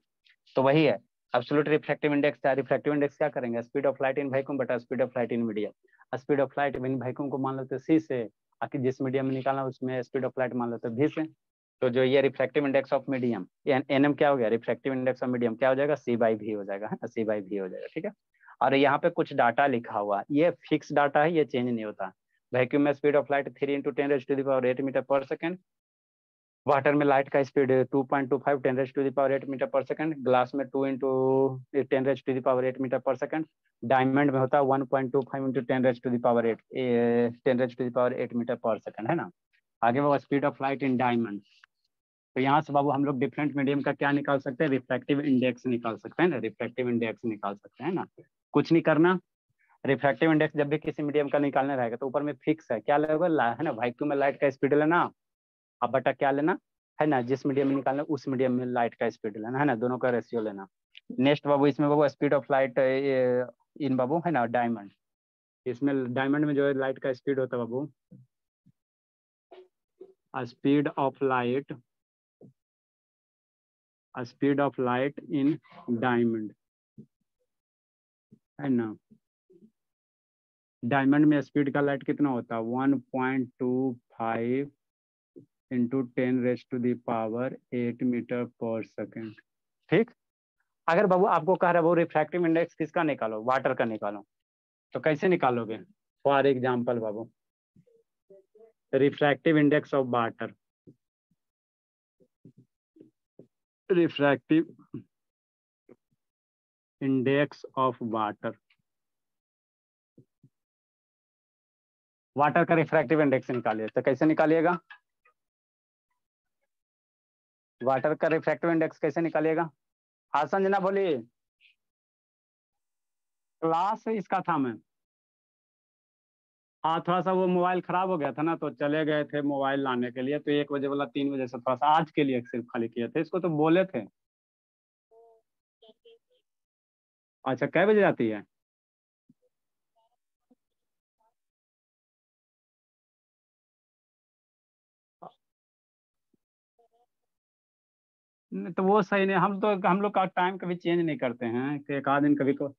तो वही है absolute refractive index. Refractive index क्या करेंगे? Speed of light in vacuum बटा speed of light in medium. Speed of light in vacuum को मान लेते सी से, आखिर जिस मीडियम में निकालना उसमें स्पीड ऑफ लाइट मान लेते भी से। तो जो ये refractive index of medium, NM क्या हो गया? रिफ्रैक्टिव इंडेक्स ऑफ मीडियम क्या हो जाएगा? C/V हो जाएगा, है ना, C/V हो जाएगा, ठीक है। और यहाँ पे कुछ डाटा लिखा हुआ, ये फिक्स डाटा है, ये चेंज नहीं होता। वैक्यूम में speed of light 3 × 10⁸ metre per second, water में लाइट का स्पीड 2.25 10⁸ मीटर/सेकंड, ग्लास में 2 × 10⁸ मीटर/सेकंड, डायमंड में होता है 1.25 × 10⁸ मीटर/सेकंड, है ना। आगे वो speed of light in diamond. तो यहाँ से बाबू हम लोग डिफरेंट मीडियम का क्या निकाल सकते हैं? रिफ्रैक्टिव इंडेक्स निकाल सकते हैं ना, रिफ्रैक्टिव इंडेक्स निकाल सकते हैं ना। कुछ नहीं करना, रिफ्रैक्टिव इंडेक्स जब भी किसी मीडियम का निकालने रहेगा तो ऊपर में फिक्स है, क्या लगेगा, है ना, वैक्यूम में लाइट का स्पीड लेना, अब बटा क्या लेना, है ना, जिस मीडियम में निकालना उस मीडियम में लाइट का स्पीड लेना, है ना, दोनों का रेशियो लेना। नेक्स्ट बाबू, इसमें बाबू स्पीड ऑफ लाइट इन बाबू, है ना, डायमंड। इसमें डायमंड में जो है लाइट का स्पीड होता है बाबू, speed of light, speed of light in diamond, है ना। डायमंड में स्पीड का लाइट कितना होता है? 1.25 इंटू 10⁻⁸ मीटर पर सेकेंड। ठीक। अगर बाबू आपको कह रहा है वो रिफ्रैक्टिव इंडेक्स किसका निकालो, वाटर का निकालो, तो कैसे निकालोगे? For example Babu, refractive index of water, refractive index of water, water का रिफ्रैक्टिव इंडेक्स निकालिए, तो कैसे निकालिएगा? वाटर का रिफ्रैक्टिव इंडेक्स कैसे निकालिएगा? हाँ संजना बोलिए। क्लास इसका था मैं, हाँ थोड़ा सा वो मोबाइल खराब हो गया था ना, तो चले गए थे मोबाइल लाने के लिए, तो 1 बजे वाला 3 बजे से थोड़ा सा आज के लिए सिर्फ खाली किए थे इसको, तो बोले थे। अच्छा कै बजे जाती है? नहीं, तो वो सही नहीं, हम लोग का टाइम कभी चेंज नहीं करते हैं कि एक आध दिन कभी को।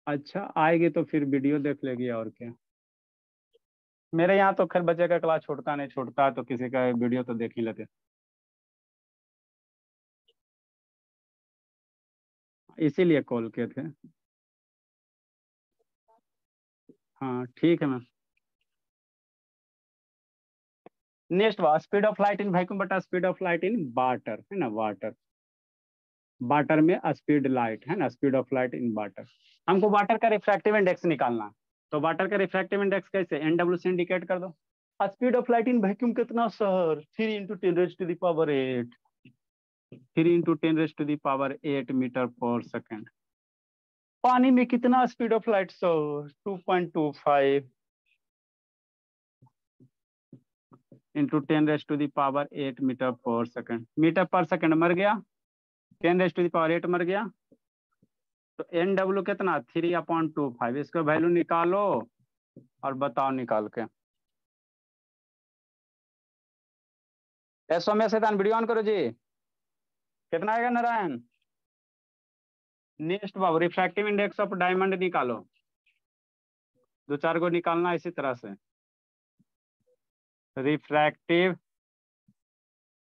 अच्छा आएगी तो फिर वीडियो देख लेगी और क्या। मेरे यहाँ तो खैर बच्चे का क्लास छूटता नहीं, छूटता है तो किसी का वीडियो तो देख ही लेते। इसीलिए कॉल किए थे। हाँ ठीक है ma'am. Next speed of light in vacuum बटा speed of light in water, है ना, वाटर, वाटर में स्पीड लाइट है ना, speed of light in water. हमको वाटर का रिफ्रैक्टिव इंडेक्स निकालना, तो वाटर का रिफ्रैक्टिव इंडेक्स कैसे, NW से इंडिकेट कर दो। Speed of light in vacuum कितना सर? 3 × 10⁸ 3 × 10⁸ metre per second. पानी में कितना speed of light sir? 2.25 into 10⁸ metre per second. Metre per second मर गया, 10⁸ मर गया, तो NW कितना? 3/25। इसका वैल्यू निकालो और बताओ निकाल के। सौम्या शैतान वीडियो ऑन करो जी। कितना आएगा Narayan? Next Babu refractive index of diamond निकालो, 2-4 को निकालना इसी तरह से। रिफ्रैक्टिव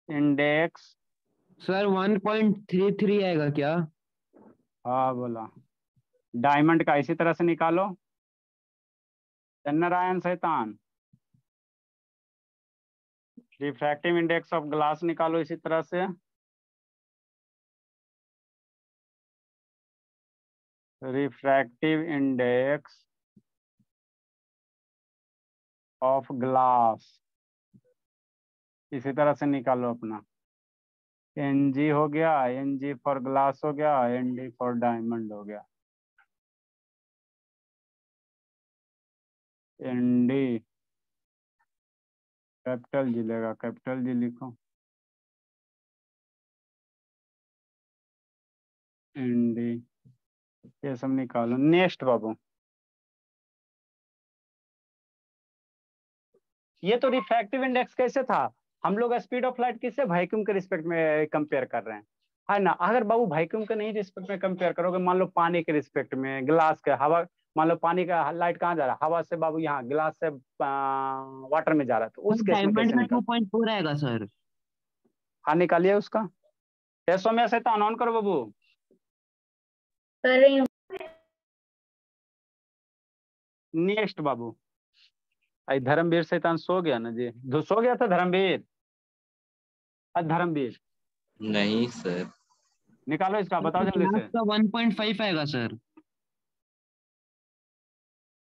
इंडेक्स, सर 1.33 आएगा क्या? हाँ बोला, डायमंड का इसी तरह से निकालो। नारायण शैतान रिफ्रैक्टिव इंडेक्स ऑफ ग्लास निकालो इसी तरह से। रिफ्रैक्टिव इंडेक्स ऑफ ग्लास इसी तरह से निकालो अपना। NG हो गया, NG फॉर ग्लास हो गया, ND फॉर डायमंड हो गया। ND कैपिटल जी लेगा, कैपिटल जी लिखो, ND, ये सब निकालो। नेक्स्ट बाबू, ये तो रिफ्रैक्टिव इंडेक्स कैसे था? हम लोग स्पीड ऑफ लाइट किससे, वैक्यूम के रिस्पेक्ट में कंपेयर कर रहे हैं, है ना। अगर बाबू वैक्यूम के नहीं रिस्पेक्ट में कंपेयर करोगे, मान लो पानी के रिस्पेक्ट में, ग्लास के, हवा, मान लो पानी का लाइट कहाँ जा रहा है? हवा से बाबू, यहाँ ग्लास से वाटर में जा रहा है, तो उस केस में डायमंड कैसे में निकाल? 2.4 आएगा सर। हाँ निकालिए उसका। सौम्या से तो ऑन करो बाबू। कर रही हूँ। नेक्स्ट बाबू, आई धर्मवीर शैतान सो गया ना जी, सो गया था धर्मवीर। धर्मवीर नहीं सर। निकालो इसका, बताओ जल्दी ग्लास से। का 1.5 आएगा सर।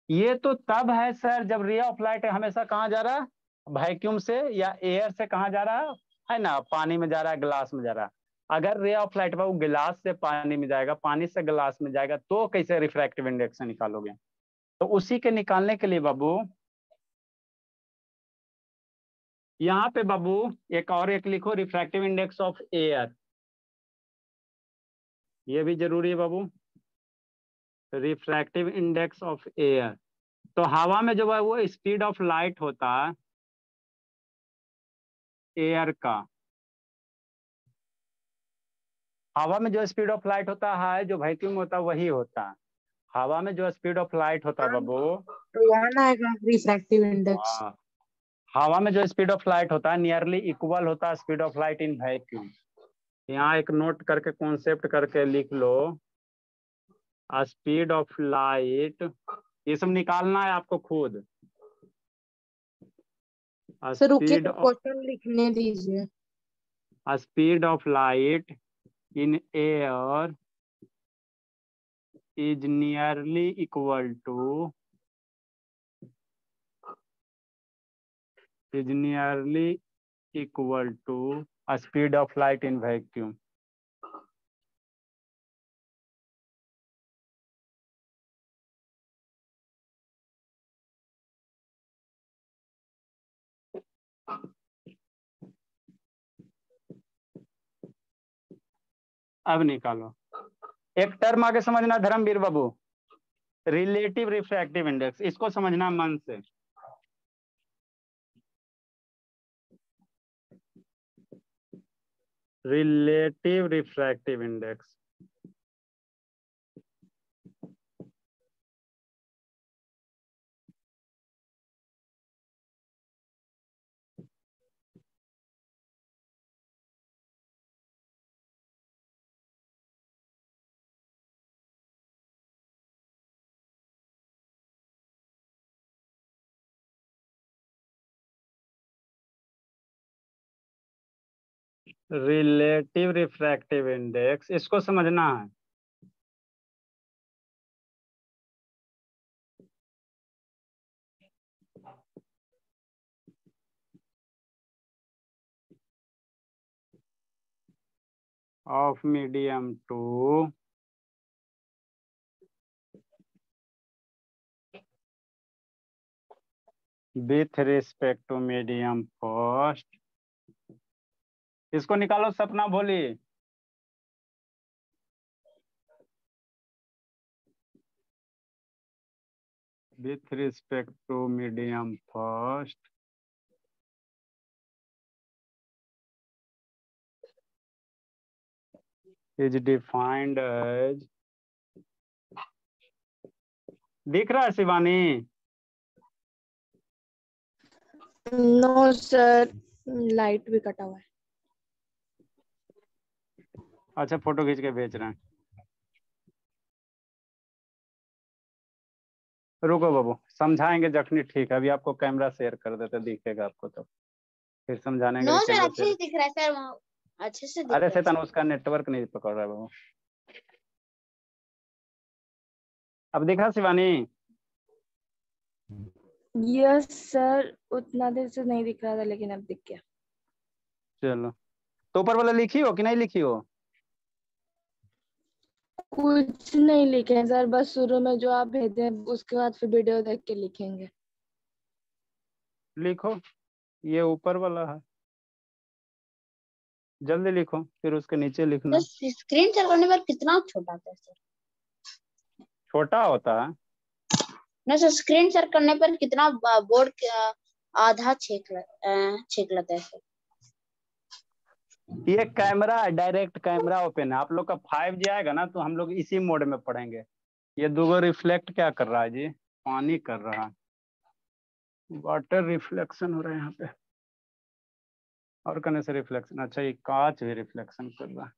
ये तो तब है सर जब रे ऑफ लाइट हमेशा कहाँ जा रहा है? वैक्यूम से या एयर से कहाँ जा रहा है ना, पानी में जा रहा है, ग्लास में जा रहा है। अगर रे ऑफ लाइट वो गिलास से पानी में जाएगा, पानी से ग्लास में जाएगा, तो कैसे रिफ्रैक्टिव इंडेक्स से निकालोगे? तो उसी के निकालने के लिए बाबू, यहाँ पे बाबू एक लिखो, रिफ्रैक्टिव इंडेक्स ऑफ एयर, ये भी जरूरी है बाबू, रिफ्रैक्टिव इंडेक्स ऑफ एयर। तो हवा में जो है वो स्पीड ऑफ लाइट होता है एयर का, हवा में जो स्पीड ऑफ लाइट होता है, जो वैक्यूम होता है वही होता है। हवा में जो स्पीड ऑफ लाइट होता है बाबू, तो 1 आएगा रिफ्रैक्टिव इंडेक्स। हाँ, हवा में जो स्पीड ऑफ लाइट होता है नियरली इक्वल होता है speed of light in vacuum. यहाँ एक नोट करके कॉन्सेप्ट करके लिख लो, स्पीड ऑफ लाइट, ये सब निकालना है आपको खुद। सर रुकिए स्पीड तो क्वेश्चन लिखने दीजिए। Speed of light in air is nearly equal to a speed of light in vacuum. अब निकालो, एक टर्म आगे समझना धर्मवीर बाबू, रिलेटिव रिफ्रैक्टिव इंडेक्स, इसको समझना मन से। Relative refractive index, relative refractive index, इसको समझना है। Of medium two with respect to medium first, इसको निकालो Sapna Bholi. With respect to medium first is defined as, दिख रहा है शिवानी? नो सर, लाइट भी कटा हुआ है। अच्छा, फोटो खींच के भेज रहे हैं, रुको बाबू, समझाएंगे जखनी, ठीक है, अभी आपको कैमरा शेयर कर देते, दिखेगा आपको तो फिर समझाने के नो लिए सर कैमरा अच्छे से शेयर। दिख रहा है सर, वहाँ अच्छे से दिख अरे रहा है शैतान, सर। उसका नेटवर्क नहीं पकड़ रहा है बाबू। अब दिखा शिवानी? यस सर, उतना देर से नहीं दिख रहा था लेकिन अब दिख गया। चलो, तो ऊपर वाला लिखी हो कि नहीं लिखी हो? कुछ नहीं लिखे सर, बस शुरू में जो आप भेजे उसके बाद फिर वीडियो देख के लिखेंगे। लिखो, ये ऊपर वाला है, जल्दी लिखो, फिर उसके नीचे लिखना। सर स्क्रीन शेयर करने पर कितना छोटा आता है सर? छोटा होता है ना सर, स्क्रीन शेयर करने पर कितना बोर्ड आधा छेक लेता है सर। ये कैमरा डायरेक्ट कैमरा ओपन है, आप लोग का 5G आएगा ना तो हम लोग इसी मोड में पढ़ेंगे। ये दो रिफ्लेक्ट क्या कर रहा है जी? पानी कर रहा है, वाटर रिफ्लेक्शन हो रहा है यहाँ पे, और करने से रिफ्लेक्शन, अच्छा ये कांच भी रिफ्लेक्शन कर रहा है।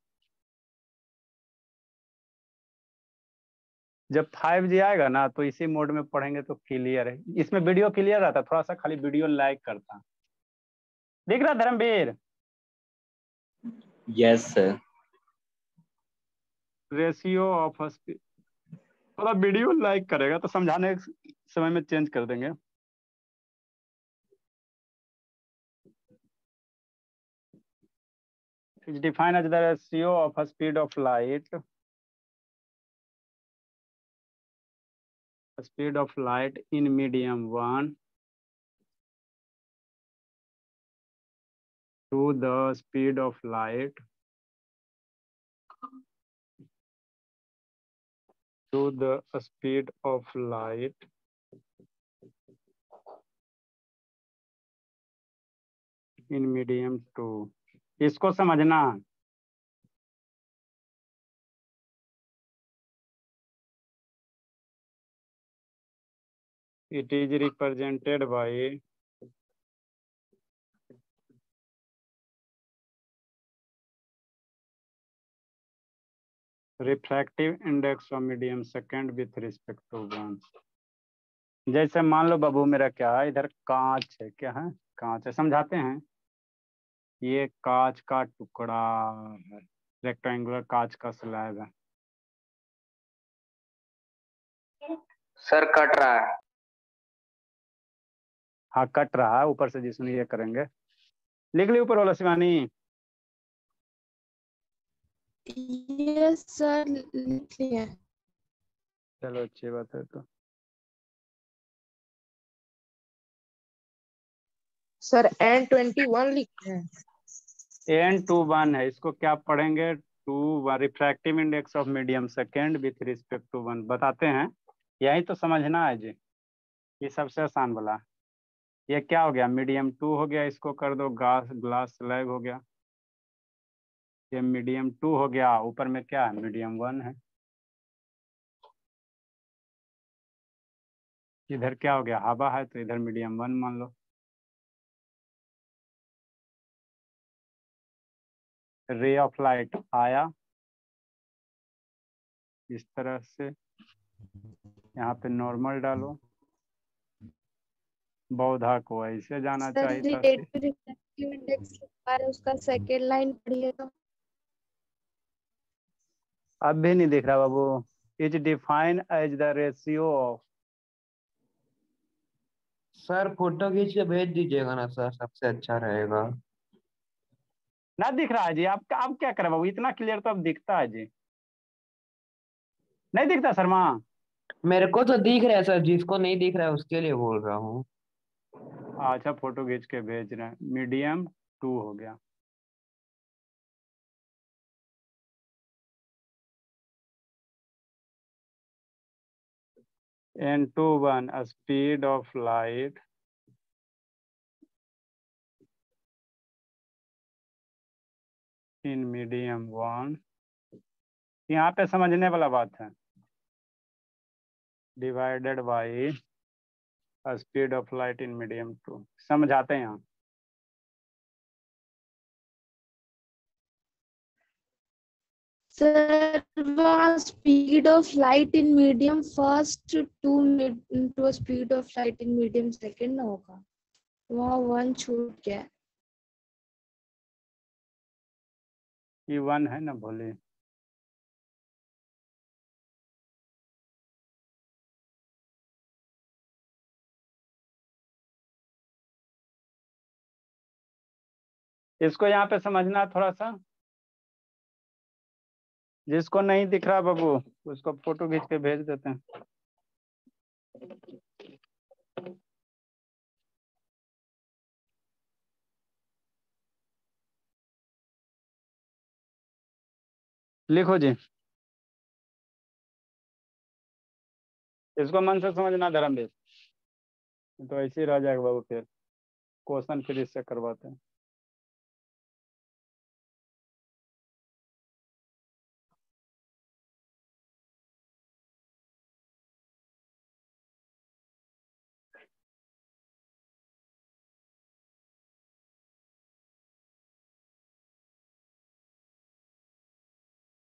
जब 5G आएगा ना तो इसी मोड में पढ़ेंगे तो क्लियर है, इसमें वीडियो क्लियर आता है, थोड़ा सा खाली वीडियो लाइक करता। दिख रहा Dharamvir? Yes sir. Ratio of speed, थोड़ा वीडियो लाइक करेगा तो समझाने के समय में चेंज कर देंगे। It's defined as the ratio of a speed of light in medium 1 to the speed of light in medium 2, इसको समझना। It is represented by refractive index of medium second with respect to one. जैसे मान लो बाबू मेरा क्या है, इधर कांच है, क्या है, कांच है, समझाते हैं। ये कांच का टुकड़ा है, रेक्टेंगुलर कांच का स्लैब है। सर कट रहा है। हाँ कट रहा है, ऊपर से जिसमें ये करेंगे। लिख ली ऊपर वाला शिवानी। यस सर, लिख लिया। चलो अच्छी बात है। तो सर N21 लिखते हैं। N21 है, इसको क्या पढ़ेंगे, two refractive index of medium second with respect to one. बताते हैं, यही तो समझना है जी, ये सबसे आसान वाला। ये क्या हो गया, मीडियम 2 हो गया, इसको कर दो ग्लास स्लैब हो गया। ये मीडियम 2 हो गया, ऊपर में क्या है, मीडियम 1 है। इधर क्या हो गया, हवा है, तो इधर मीडियम 1 मान लो। रे ऑफ लाइट आया इस तरह से, यहाँ पे नॉर्मल डालो, बौधा को ऐसे जाना सर चाहिए था। रिफ्रैक्टिव इंडेक्स उसका सेकेंड लाइन पढ़िए तो। अब भी नहीं दिख रहा बाबू। Is define as the ratio of. Sir photo खींच के भेज दीजिएगा ना सर, सबसे अच्छा रहेगा। ना दिख रहा है जी, आप क्या करें बाबू, इतना क्लियर तो अब दिखता है जी। नहीं दिखता शर्मा। मेरे को तो दिख रहा है सर, जिसको नहीं दिख रहा है उसके लिए बोल रहा हूँ। अच्छा फोटो खींच के भेज रहे हैं। मीडियम 2 हो गया। N21 speed of light in medium 1। यहाँ पे समझने वाला बात है, divided by speed of light in medium 2। समझाते हैं यहाँ। सर वहाँ speed of light in medium first to speed of light in medium second ना होगा, वहाँ 1 छूट गया। ये 1 है ना, बोले इसको यहाँ पे समझना थोड़ा सा। जिसको नहीं दिख रहा बाबू, उसको फोटो खींच के भेज देते हैं। लिखो जी, इसको मन से समझना धर्मवीर, तो ऐसे ही रह जाएगा बाबू, फिर क्वेश्चन फिर इससे करवाते हैं।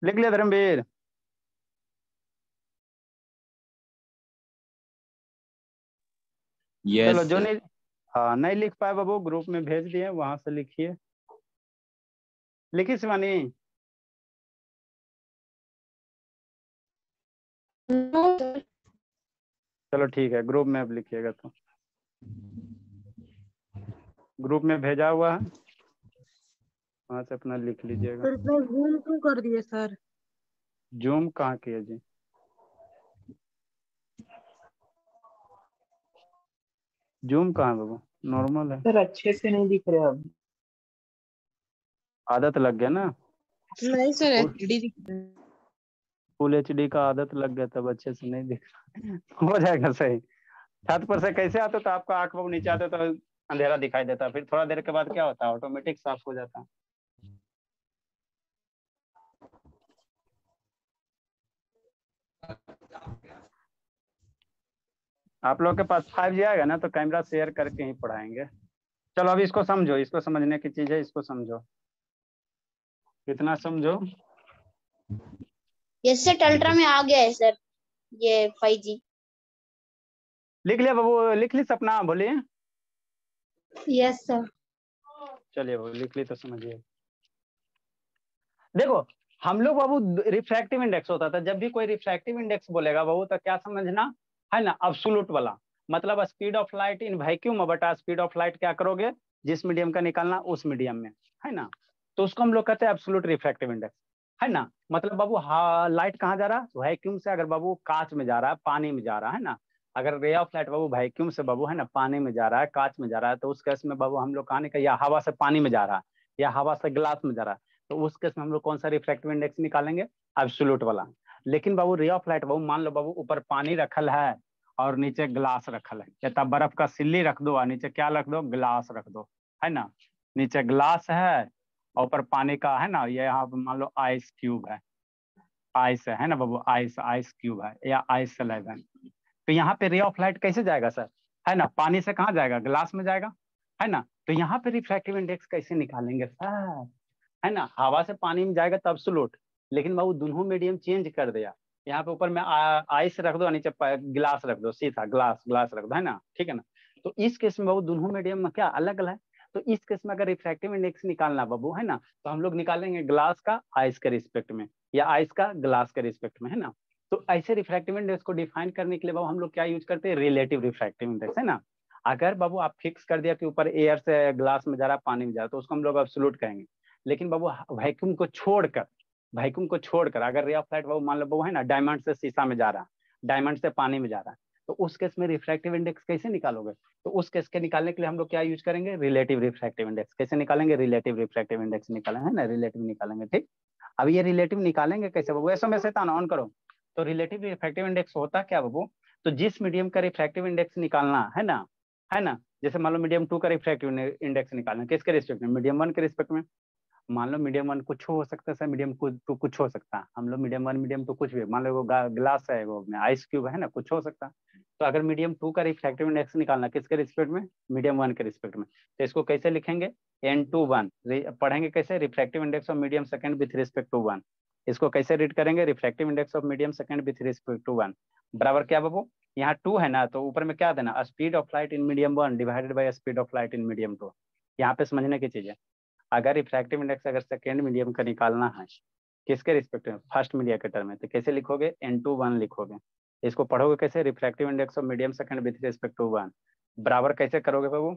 लिख लिया धर्मवीर। चलो जो नहीं, हाँ नहीं लिख पाए बाबू, ग्रुप में भेज दिए, वहां से लिखिए। लिखी शिवानी। No sir. चलो ठीक है, ग्रुप में अब लिखिएगा, तो ग्रुप में भेजा हुआ है, वहां से अपना लिख लीजिएगा। सर इसमें जूम क्यों कर दिए सर? जूम कहाँ किया जी, जूम कहाँ है बाबू, नॉर्मल है। सर अच्छे से नहीं दिख रहे अब। आदत लग गया ना, नहीं सर HD दिख रहा है। फुल HD का आदत लग गया, तब अच्छे से नहीं दिख रहा। हो जाएगा सही। छत पर से कैसे आते तो आपका आंख वो नीचे आते तो अंधेरा दिखाई देता, फिर थोड़ा देर के बाद क्या होता है, ऑटोमेटिक साफ हो जाता। आप लोग के पास 5G आएगा ना तो कैमरा शेयर करके ही पढ़ाएंगे। चलो अभी इसको समझो, इसको समझने की चीज है, इसको समझो, कितना समझो। ये सेट अल्ट्रा में आ गया है सर, ये 5G। लिख लिया बाबू, लिख ली सपना, बोलिए। Yes sir. चलिए वो लिख ली तो समझिए। देखो हम लोग बाबू रिफ्रैक्टिव इंडेक्स होता था, जब भी कोई रिफ्रैक्टिव इंडेक्स बोलेगा बाबू तो क्या समझना है ना, अब्सोल्यूट वाला, मतलब speed of light in vacuum बटा स्पीड ऑफ लाइट क्या करोगे, जिस मीडियम का निकालना उस मीडियम में, है ना, तो उसको हम लोग कहते हैं एब्सोल्यूट रिफ्रैक्टिव इंडेक्स, है ना। मतलब बाबू लाइट कहाँ जा रहा है, वैक्यूम से, अगर बाबू कांच में जा रहा है, पानी में जा रहा है ना, अगर रे ऑफ लाइट बाबू वैक्यूम से बाबू है ना पानी में जा रहा है, कांच में जा रहा है, तो उस केस में बाबू हम लोग कहा नहीं, या हवा से पानी में जा रहा है, या हवा से ग्लास में जा रहा है, तो उस केस में हम लोग कौन सा रिफ्रैक्टिव इंडेक्स निकालेंगे, एब्सोल्यूट वाला। लेकिन बाबू रे ऑफ लाइट बाबू मान लो बाबू ऊपर पानी रखल है और नीचे ग्लास रखल है, या तब बर्फ का सिल्ली रख दो और नीचे क्या रख दो, ग्लास रख दो, है ना, नीचे ग्लास है और ऊपर पानी का, है ना, ये यहाँ पे मान लो आइस क्यूब है, आइस है ना बाबू, आइस आइस क्यूब है या आइस स्लैब है, तो यहाँ पे रे ऑफ लाइट कैसे जाएगा सर, है ना, पानी से कहाँ जाएगा, ग्लास में जाएगा, है ना, तो यहाँ पे रिफ्रैक्टिव इंडेक्स कैसे निकालेंगे सर, है ना, हवा से पानी में जाएगा तब एब्सोल्यूट, लेकिन बाबू दोनों मीडियम चेंज कर दिया, यहाँ पे ऊपर में आइस रख दो और नीचे गिलास रख दो, सीधा ग्लास ग्लास रख दो, है ना, ठीक है ना, तो इस केस में बाबू दोनों मीडियम में क्या अलग अलग है, तो इस केस में अगर रिफ्रैक्टिव इंडेक्स निकालना बाबू, है ना, तो हम लोग निकालेंगे ग्लास का आइस के रिस्पेक्ट में या आइस का ग्लास के रिस्पेक्ट में, है ना, तो ऐसे रिफ्रैक्टिव इंडेक्स को डिफाइन करने के लिए बाबू हम लोग क्या यूज करते हैं, रिलेटिव रिफ्रैक्टिव इंडेक्स, है ना। अगर बाबू आप फिक्स कर दिया कि ऊपर एयर से ग्लास में जा रहा है, पानी में जा रहा है, तो उसको हम लोग एब्सोल्यूट कहेंगे। लेकिन बाबू वैक्यूम को छोड़कर, वैक्यूम को छोड़कर अगर रे ऑफ लाइट बाबू मान लो बाबू है ना डायमंड से शीशा में जा रहा है, डायमंड से पानी में जा रहा है, तो उस केस में रिफ्रैक्टिव इंडेक्स कैसे निकालोगे, तो उस केस के निकालने के लिए हम लोग क्या यूज करेंगे, रिलेटिव रिफ्रैक्टिव इंडेक्स। कैसे निकालेंगे, रिलेटिव रिफ्रैक्टिव इंडेक्स निकालेंगे, है ना, रिलेटिव निकालेंगे, ठीक। अब ये रिलेटिव निकालेंगे कैसे बाबू, ऐसा में से ऑन करो, तो रिलेटिव रिफ्रैक्टिव इंडेक्स होता क्या बाबू, तो जिस मीडियम का रिफ्रैक्टिव इंडेक्स निकालना है ना, है ना, जैसे मान लो मीडियम 2 का रिफ्रैक्टिव इंडेक्स निकालना किसके रिस्पेक्ट में, मीडियम 1 के रिस्पेक्ट में, मान लो मीडियम 1 कुछ हो सकता है सर, मीडियम 2 कुछ हो सकता है, हम लोग मीडियम 1 मीडियम 2 कुछ भी, मान लो वो ग्लास है, वो आइस क्यूब है ना, कुछ हो सकता है, तो अगर मीडियम 2 का रिफ्रैक्टिव इंडेक्स निकालना किसके रिस्पेक्ट में, मीडियम 1 के रिस्पेक्ट में, तो इसको कैसे लिखेंगे, N21 पढ़ेंगे कैसे, refractive index of medium second with respect to 1, इसको कैसे रीड करेंगे, refractive index of medium second with respect to 1 बराबर क्या बाबू, यहाँ 2 है ना, तो ऊपर में क्या देना, speed of light in medium 1 divided by speed of light in medium 2। यहाँ पे समझने की चीज है, अगर रिफ्रैक्टिव इंडेक्स अगर सेकेंड मीडियम का निकालना है किसके रिस्पेक्ट में, फर्स्ट मीडियम के टर्म में, तो कैसे लिखोगे, N21 लिखोगे, इसको पढ़ोगे कैसे, refractive index of medium second with respect to 1 बराबर कैसे करोगे बाबू,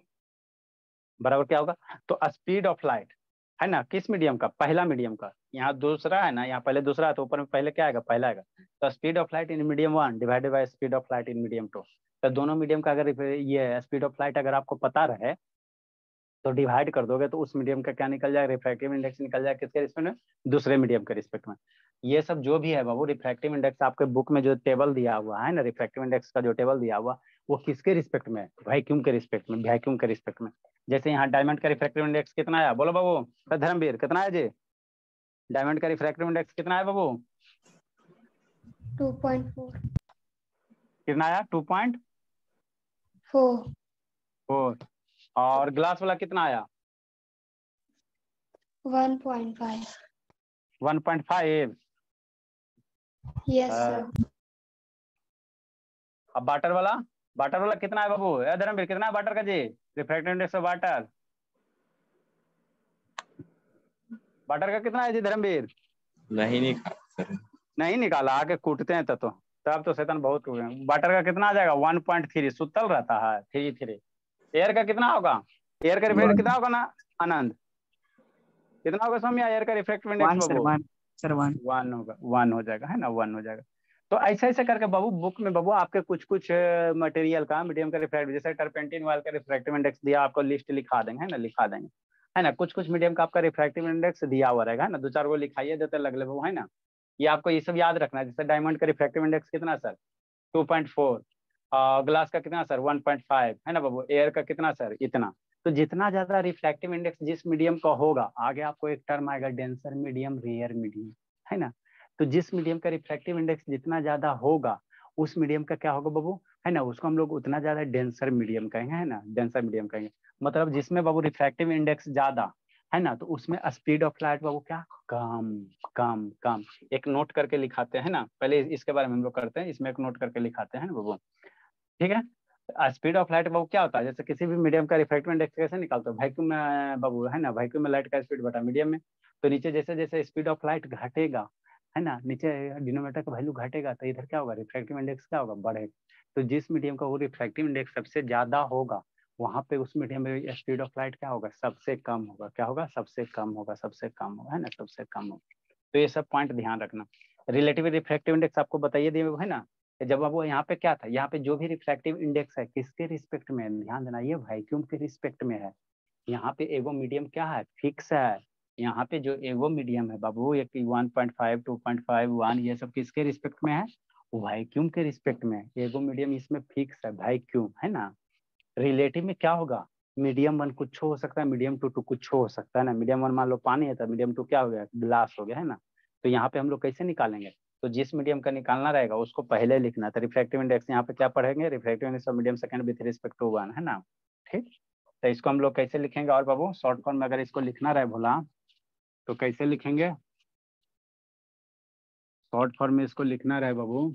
बराबर क्या होगा, तो स्पीड ऑफ लाइट, है ना, किस मीडियम का, पहला मीडियम का, यहाँ दूसरा है ना, यहाँ पहले दूसरा है तो ऊपर में पहले क्या आएगा, पहला आएगा, तो speed of light in medium 1 divided by speed of light in medium 2, तो दोनों मीडियम का अगर ये स्पीड ऑफ लाइट अगर आपको पता रहे तो डिवाइड कर दोगे तो उस मीडियम का क्या निकल जाएगा, रिफ्रैक्टिव इंडेक्स निकल जाएगा किसके रिस्पेक्ट में, दूसरे मीडियम के रिस्पेक्ट में। ये सब जो भी है बाबू रिफ्रैक्टिव इंडेक्स आपके बुक में जो टेबल दिया हुआ है ना, रिफ्रैक्टिव इंडेक्स का जो टेबल दिया हुआ वो किसके रिस्पेक्ट में, वैक्यूम के रिस्पेक्ट में, वैक्यूम के रिस्पेक्ट में। जैसे यहाँ डायमंड का रिफ्रैक्टिव इंडेक्स कितना आया, बोलो बाबू, धर्मवीर कितना है जी, डायमंड का रिफ्रैक्टिव इंडेक्स कितना है बाबू, 2.4। कितना आया, 2.4, और ग्लास वाला कितना आया, 1.5। 1.5। Yes sir. अब वाटर वाला कितना है बाबू, धर्मवीर कितना है वाटर का जी, refractive index of water, water का कितना है जी धर्मवीर, नहीं निकाला सर, नहीं निकाला, आके कूटते हैं तब तो शैतान बहुत हो गए। वाटर का कितना आ जाएगा, 1.3, सुतल रहता है 3। एयर का कितना होगा, एयर का रिफ्रैक्टिव कितना होगा ना आनंद, कितना होगा सौम्या, एयर का रिफ्रैक्टिव इंडेक्स बाबू, 1 होगा, 1 हो जाएगा, है ना, 1 हो जाएगा। तो ऐसे ऐसे करके बाबू बुक में बाबू आपके कुछ कुछ मटेरियल का मीडियम का रिफ्रैक्टिव, जैसे टर्पेंटिन ऑयल का रिफ्रैक्टिव इंडेक्स दिया, आपको लिस्ट लिखा देंगे, है ना, लिखा देंगे, है ना, कुछ कुछ मीडियम का आपका रिफ्रैक्टिव इंडेक्स दिया हुआ रहेगा, है ना, 2-4 को लिखाइए देते लगले बाबू, है ना, ये आपको ये सब याद रखना है। जैसे डायमंड का रिफ्रैक्टिव इंडेक्स कितना सर, 2.4, ग्लास का कितना सर, 1.5, है ना बाबू, एयर का कितना सर, इतना। तो जितना ज्यादा रिफ्रैक्टिव इंडेक्स जिस मीडियम का होगा, आगे आपको एक टर्म आएगा डेंसर मीडियम, रेयर मीडियम, है ना, तो जिस मीडियम का रिफ्रैक्टिव इंडेक्स जितना ज्यादा होगा उस मीडियम का क्या होगा बाबू, है ना, उसको हम लोग उतना ज्यादा डेंसर मीडियम कहेंगे, है ना, डेंसर मीडियम कहेंगे। मतलब जिसमें बाबू रिफ्रैक्टिव इंडेक्स ज्यादा है ना, तो उसमें स्पीड ऑफ लाइट बाबू क्या, कम कम कम। एक नोट करके लिखाते हैं ना, पहले इसके बारे में हम लोग करते हैं, इसमें एक नोट करके लिखाते हैं ना बाबू, ठीक है। स्पीड ऑफ लाइट बाबू क्या होता है, जैसे किसी भी मीडियम का रिफ्रैक्टिव इंडेक्स कैसे निकालते हो, वैक्यूम में बाबू, है ना, वैक्यूम में लाइट का स्पीड बटा मीडियम में। तो नीचे जैसे जैसे स्पीड ऑफ लाइट घटेगा, है ना, नीचे डिनोमिनेटर का वैल्यू घटेगा, तो इधर क्या होगा, रिफ्रैक्टिव इंडेक्स क्या होगा, बढ़ेगा। तो जिस मीडियम का वो रिफ्रैक्टिव इंडेक्स सबसे ज्यादा होगा, वहां पे उस मीडियम में स्पीड ऑफ लाइट क्या होगा, सबसे कम होगा। क्या होगा, सबसे कम होगा, सबसे कम होगा, है ना, सबसे कम होगा। तो ये सब पॉइंट ध्यान रखना। रिलेटिव रिफ्रैक्टिव इंडेक्स आपको बताइए दिए, है ना। जब अब वो यहाँ पे क्या था, यहाँ पे जो भी रिफ्रैक्टिव इंडेक्स है किसके रिस्पेक्ट में है, ध्यान देना, ये वैक्यूम के रिस्पेक्ट में है। यहाँ पे एगो मीडियम क्या है, फिक्स है। यहाँ पे जो एगो मीडियम है बाबू, ये 1.5 2.5 1, ये सब किसके रिस्पेक्ट में है, वैक्यूम के रिस्पेक्ट में। एगो मीडियम इसमें फिक्स है, वैक्यूम, है ना। रिलेटिव में क्या होगा, मीडियम 1 कुछ हो सकता है, मीडियम 2 कुछ हो सकता है ना। मीडियम 1 मान लो पानी है, तो मीडियम 2 क्या हो गया, ग्लास हो गया, है ना। तो यहाँ पे हम लोग कैसे निकालेंगे, तो जिस मीडियम का निकालना रहेगा उसको पहले लिखना। तो रिफ्रैक्टिव इंडेक्स यहाँ पे क्या पढ़ेंगे, refractive index of medium second with respect to 1, है ना, ठीक। तो इसको हम लोग कैसे लिखेंगे, और बाबू शॉर्ट फॉर्म में अगर इसको लिखना रहे भोला, तो कैसे लिखेंगे, शॉर्ट फॉर्म में इसको लिखना रहे बाबू,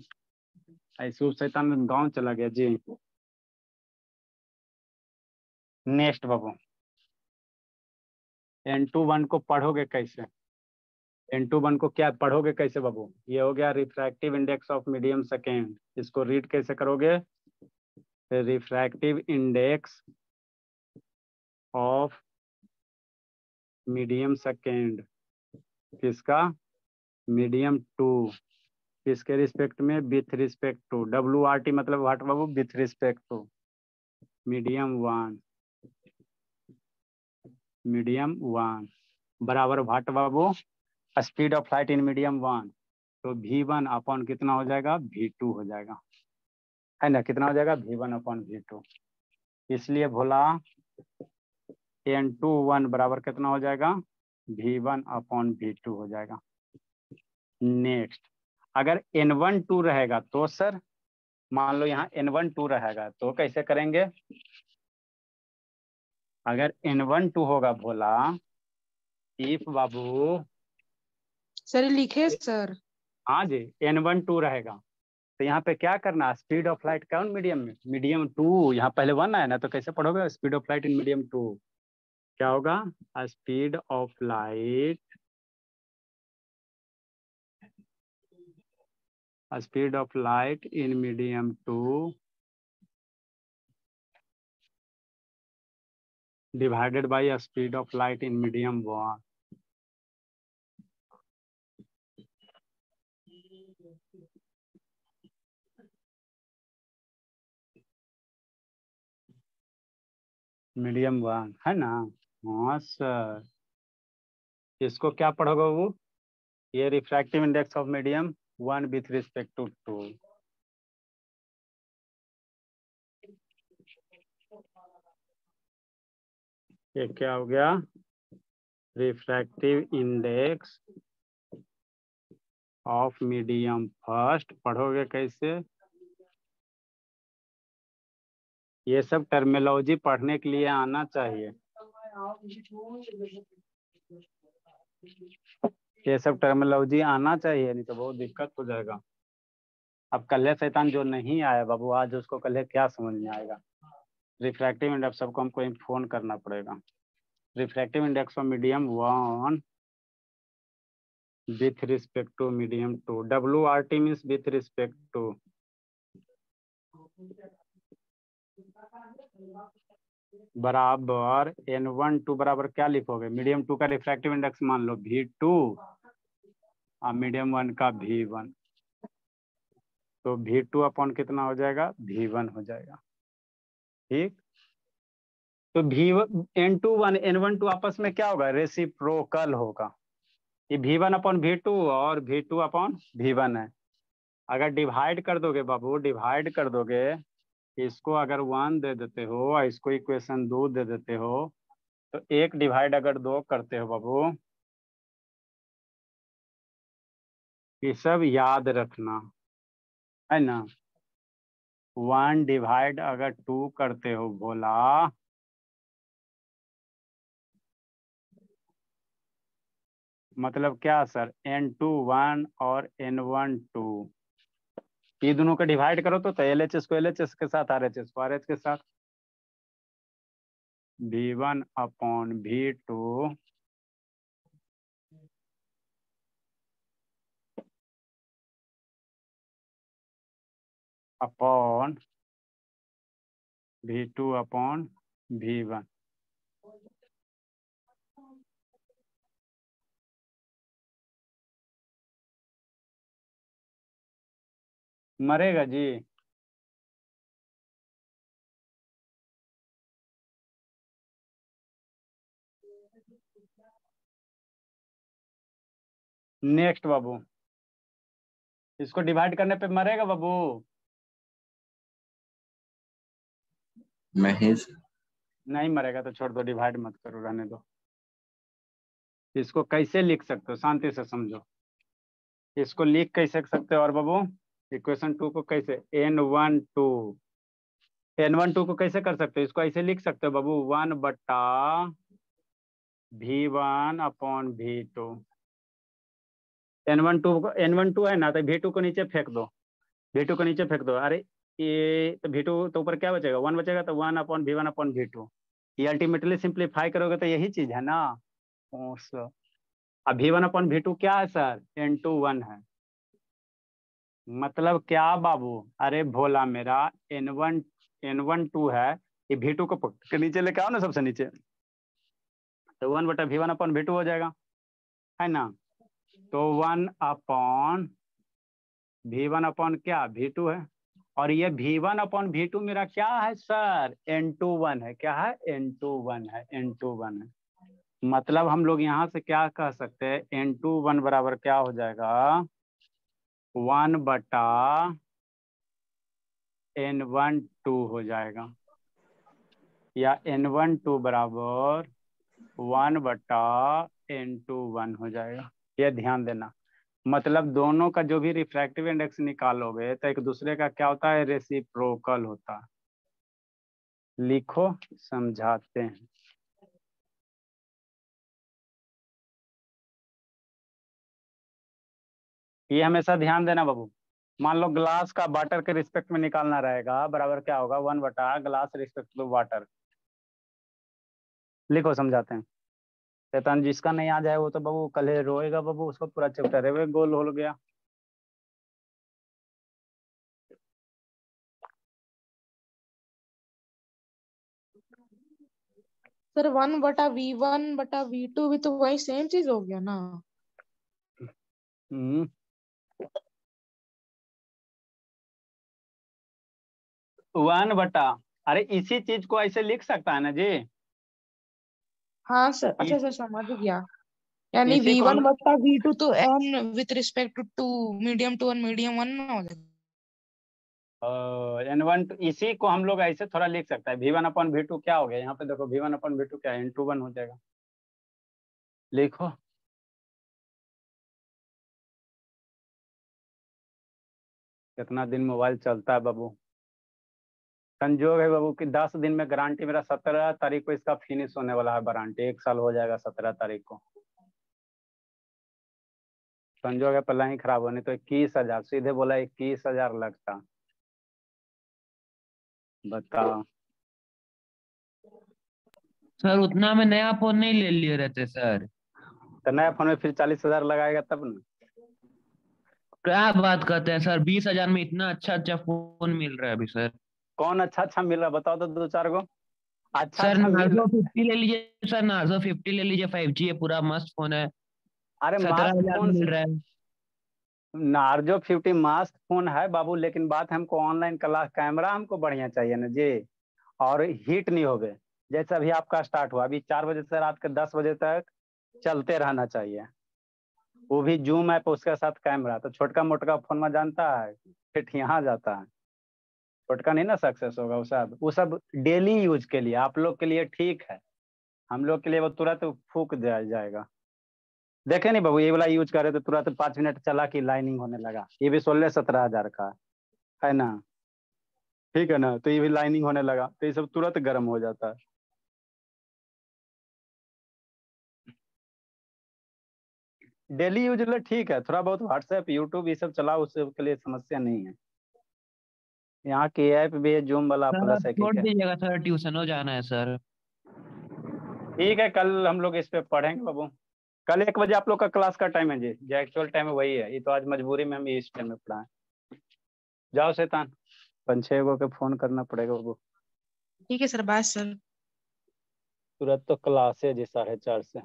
ऐसे शैतान गाँव चला गया जी। नेक्स्ट बाबू, N21 को पढ़ोगे कैसे, N21 को क्या पढ़ोगे कैसे बाबू, ये हो गया refractive index of medium second. इसको रीड कैसे करोगे, refractive index of medium second, किसका, मीडियम 2, किसके रिस्पेक्ट में, विथ रिस्पेक्ट टू, WRT मतलब व्हाट बाबू, with respect to medium 1, medium 1 बराबर व्हाट बाबू, speed of light in medium 1। तो V1 अपॉन कितना हो जाएगा, V2 हो जाएगा, है ना, कितना हो जाएगा, V1 अपॉन V2। इसलिए भोला N21 बराबर कितना हो जाएगा, V1 अपॉन V2 हो जाएगा। नेक्स्ट, अगर N12 रहेगा तो सर, मान लो यहाँ N12 रहेगा तो कैसे करेंगे, अगर N12 होगा भोला, इफ बाबू, सर लिखे सर। हाँ जी, N12 रहेगा, तो यहाँ पे क्या करना, स्पीड ऑफ लाइट कौन मीडियम में, मीडियम 2, यहाँ पहले 1 आया ना, तो कैसे पढ़ोगे, speed of light in medium 2 क्या होगा, speed of light, speed of light in medium 2 divided by speed of light in medium 1। Medium 1, है ना, हाँ सर। इसको क्या पढ़ोगे वो, ये refractive index of medium 1 with respect to 2। ये क्या हो गया, refractive index of medium first, पढ़ोगे कैसे, ये सब टर्मिनोलॉजी पढ़ने के लिए आना चाहिए, ये सब टर्मिनोलॉजी आना चाहिए, नहीं तो बहुत दिक्कत हो जाएगा। अब कल्हे शैतान जो नहीं आया बाबू, आज उसको कल्हे क्या समझ में आएगा। रिफ्रैक्टिव इंडेक्स सबको हमको फोन करना पड़ेगा। Refractive index of medium 1 with respect to medium 2, WRT means with respect to, बराबर N12 बराबर क्या लिखोगे, मीडियम 2 का रिफ्रैक्टिव इंडेक्स मान लो V2 और मीडियम 1 का V1, तो V2 अपॉन कितना हो जाएगा, V1 हो जाएगा, ठीक। तो N21 N12 आपस में क्या होगा, रेसिप्रोकल होगा। ये V1 अपॉन V2 और V2 अपॉन V1 है। अगर डिवाइड कर दोगे बाबू, डिवाइड कर दोगे, इसको अगर 1 दे देते हो और इसको इक्वेशन 2 दे देते हो, तो 1 डिवाइड अगर 2 करते हो बाबू, ये सब याद रखना, है ना। 1 डिवाइड अगर 2 करते हो भोला, मतलब क्या सर, n2 1 और n1 2, ये दोनों को डिवाइड करो तो LHS को LHS के साथ, RHS को RH के साथ, V1 upon V2 upon V2 upon V1। मरेगा जी? नेक्स्ट बाबू, इसको डिवाइड करने पे मरेगा बाबू? महेश नहीं मरेगा तो छोड़ दो, डिवाइड मत करो, रहने दो। इसको कैसे लिख सकते हो, शांति से समझो। इसको लिख कैसे सकते हो और बाबू, इक्वेशन 2 को कैसे, n1 2 को कैसे कर सकते हो? इसको ऐसे लिख सकते हो बाबू, 1/V1 अपॉन V2। n1 2 है ना, तो V2 को नीचे फेंक दो, V2 को नीचे फेंक दो। अरे ये तो V2 तो ऊपर क्या बचेगा, 1 बचेगा, तो 1/V1 अपॉन V2। ये अल्टीमेटली सिंप्लीफाई करोगे तो यही चीज है ना। अब V1 अपॉन V2 क्या है सर, n2 1 है। मतलब क्या बाबू, अरे भोला मेरा, n1 2 है, ये V2 को पकड़ के नीचे लेके आओ ना, सबसे नीचे, तो 1/V1 अपॉन V2 हो जाएगा, है ना। तो 1/V1 अपॉन क्या, V2 है। और ये V1 अपॉन V2 मेरा क्या है सर, n2 1 है। क्या है, n2 1 है, n2 1 है। मतलब हम लोग यहाँ से क्या कह सकते हैं, n2 1 बराबर क्या हो जाएगा, 1/n1 2 हो जाएगा, या n1 2 बराबर 1/n2 1 हो जाएगा। ये ध्यान देना। मतलब दोनों का जो भी रिफ्रैक्टिव इंडेक्स निकालोगे तो एक दूसरे का क्या होता है, रेसिप्रोकल होता है। लिखो, समझाते हैं। ये हमेशा ध्यान देना बाबू। मान लो ग्लास का वाटर के रिस्पेक्ट में निकालना रहेगा, बराबर क्या होगा, 1/ग्लास रिस्पेक्ट टू वाटर। लिखो, समझाते हैं। शैतान जिसका नहीं आ जाए वो तो बाबू कल रोएगा बाबू, उसको पूरा चैप्टर है गोल हो गया। सर 1/V1/V2 भी तो वही सेम चीज हो गया ना। 1/, अरे इसी चीज को ऐसे लिख सकता है ना जी। हाँ सर, अच्छा सर, समझ गया। यानी इसी को हम V1/V2 तो n with respect to medium 2 और मीडियम 1 ना हो जाएगा। n1 इसी को हम लोग ऐसे थोड़ा लिख सकता है, V1 अपॉन V2 क्या हो गया, यहाँ पे देखो V1 अपॉन V2 क्या है, n2 1 हो जाएगा। लिखो, कितना दिन मोबाइल चलता है बाबू। संजोग है बाबू कि 10 दिन में गारंटी, मेरा 17 तारीख को इसका फिनिश होने वाला है वारंटी, 1 साल हो जाएगा 17 तारीख को। संजोग है पहले ही खराब होने, तो 21,000 सीधे बोला, 21,000 लगता। बताओ। सर उतना में नया फोन नहीं ले लिए रहते सर। तो नया फोन में फिर 40,000 लगाएगा तब ना। क्या बात करते हैं सर, 20,000 में इतना अच्छा अच्छा फोन मिल रहा है अभी सर। कौन अच्छा अच्छा मिल रहा, बताओ तो 2-4 गो अच्छा सर अच्छा मिल। नार्जो 50 ले लीजिए सर, नार्जो 50 ले लीजिए, 5G है, पूरा मस्त फोन है। अरे मास्क 17,000 में फोन, मिल रहा है। नार्जो 50 मास्क फोन है बाबू, लेकिन बात हमको ऑनलाइन क्लास, कैमरा हमको बढ़िया चाहिए ना जी, और हीट नहीं हो गए। जैसे अभी आपका स्टार्ट हुआ, अभी 4 बजे से रात के 10 बजे तक चलते रहना चाहिए, वो भी जूम ऐप उसके साथ कैमरा। तो छोटका मोटका फोन में जानता है फिट यहाँ जाता है, छोटका नहीं ना सक्सेस होगा। वो सब डेली यूज के लिए, आप लोग के लिए ठीक है, हम लोग के लिए वो तुरंत फूक जाएगा। देखे नहीं बाबू, ये वाला यूज करे तो तुरंत 5 मिनट चला कि लाइनिंग होने लगा। ये भी 16-17 हजार का है ना। ठीक है ना, तो ये भी लाइनिंग होने लगा तो ये सब तुरंत गर्म हो जाता है। डेली यूज के लिए ठीक है, थोड़ा बहुत व्हाट्सएप यूट्यूब ये सब चलाओ उसके लिए समस्या नहीं है। यहाँ की ऐप भी है जूम वाला सर प्लस आप है छोड़ ठीक है। दीजिएगा सर, ट्यूशन हो जाना है सर। ठीक है कल हम लोग इस पे पढ़ेंगे बाबू। कल 1 बजे आप लोग का क्लास का टाइम है जी, जो एक्चुअल टाइम है वही है, ये तो आज मजबूरी में हम इस टाइम में पढ़ाएं। जाओ शैतान, 5-6 गो के फोन करना पड़ेगा बाबू। ठीक है सर, बाय सर। तुरंत तो क्लास है जी 4:30 से।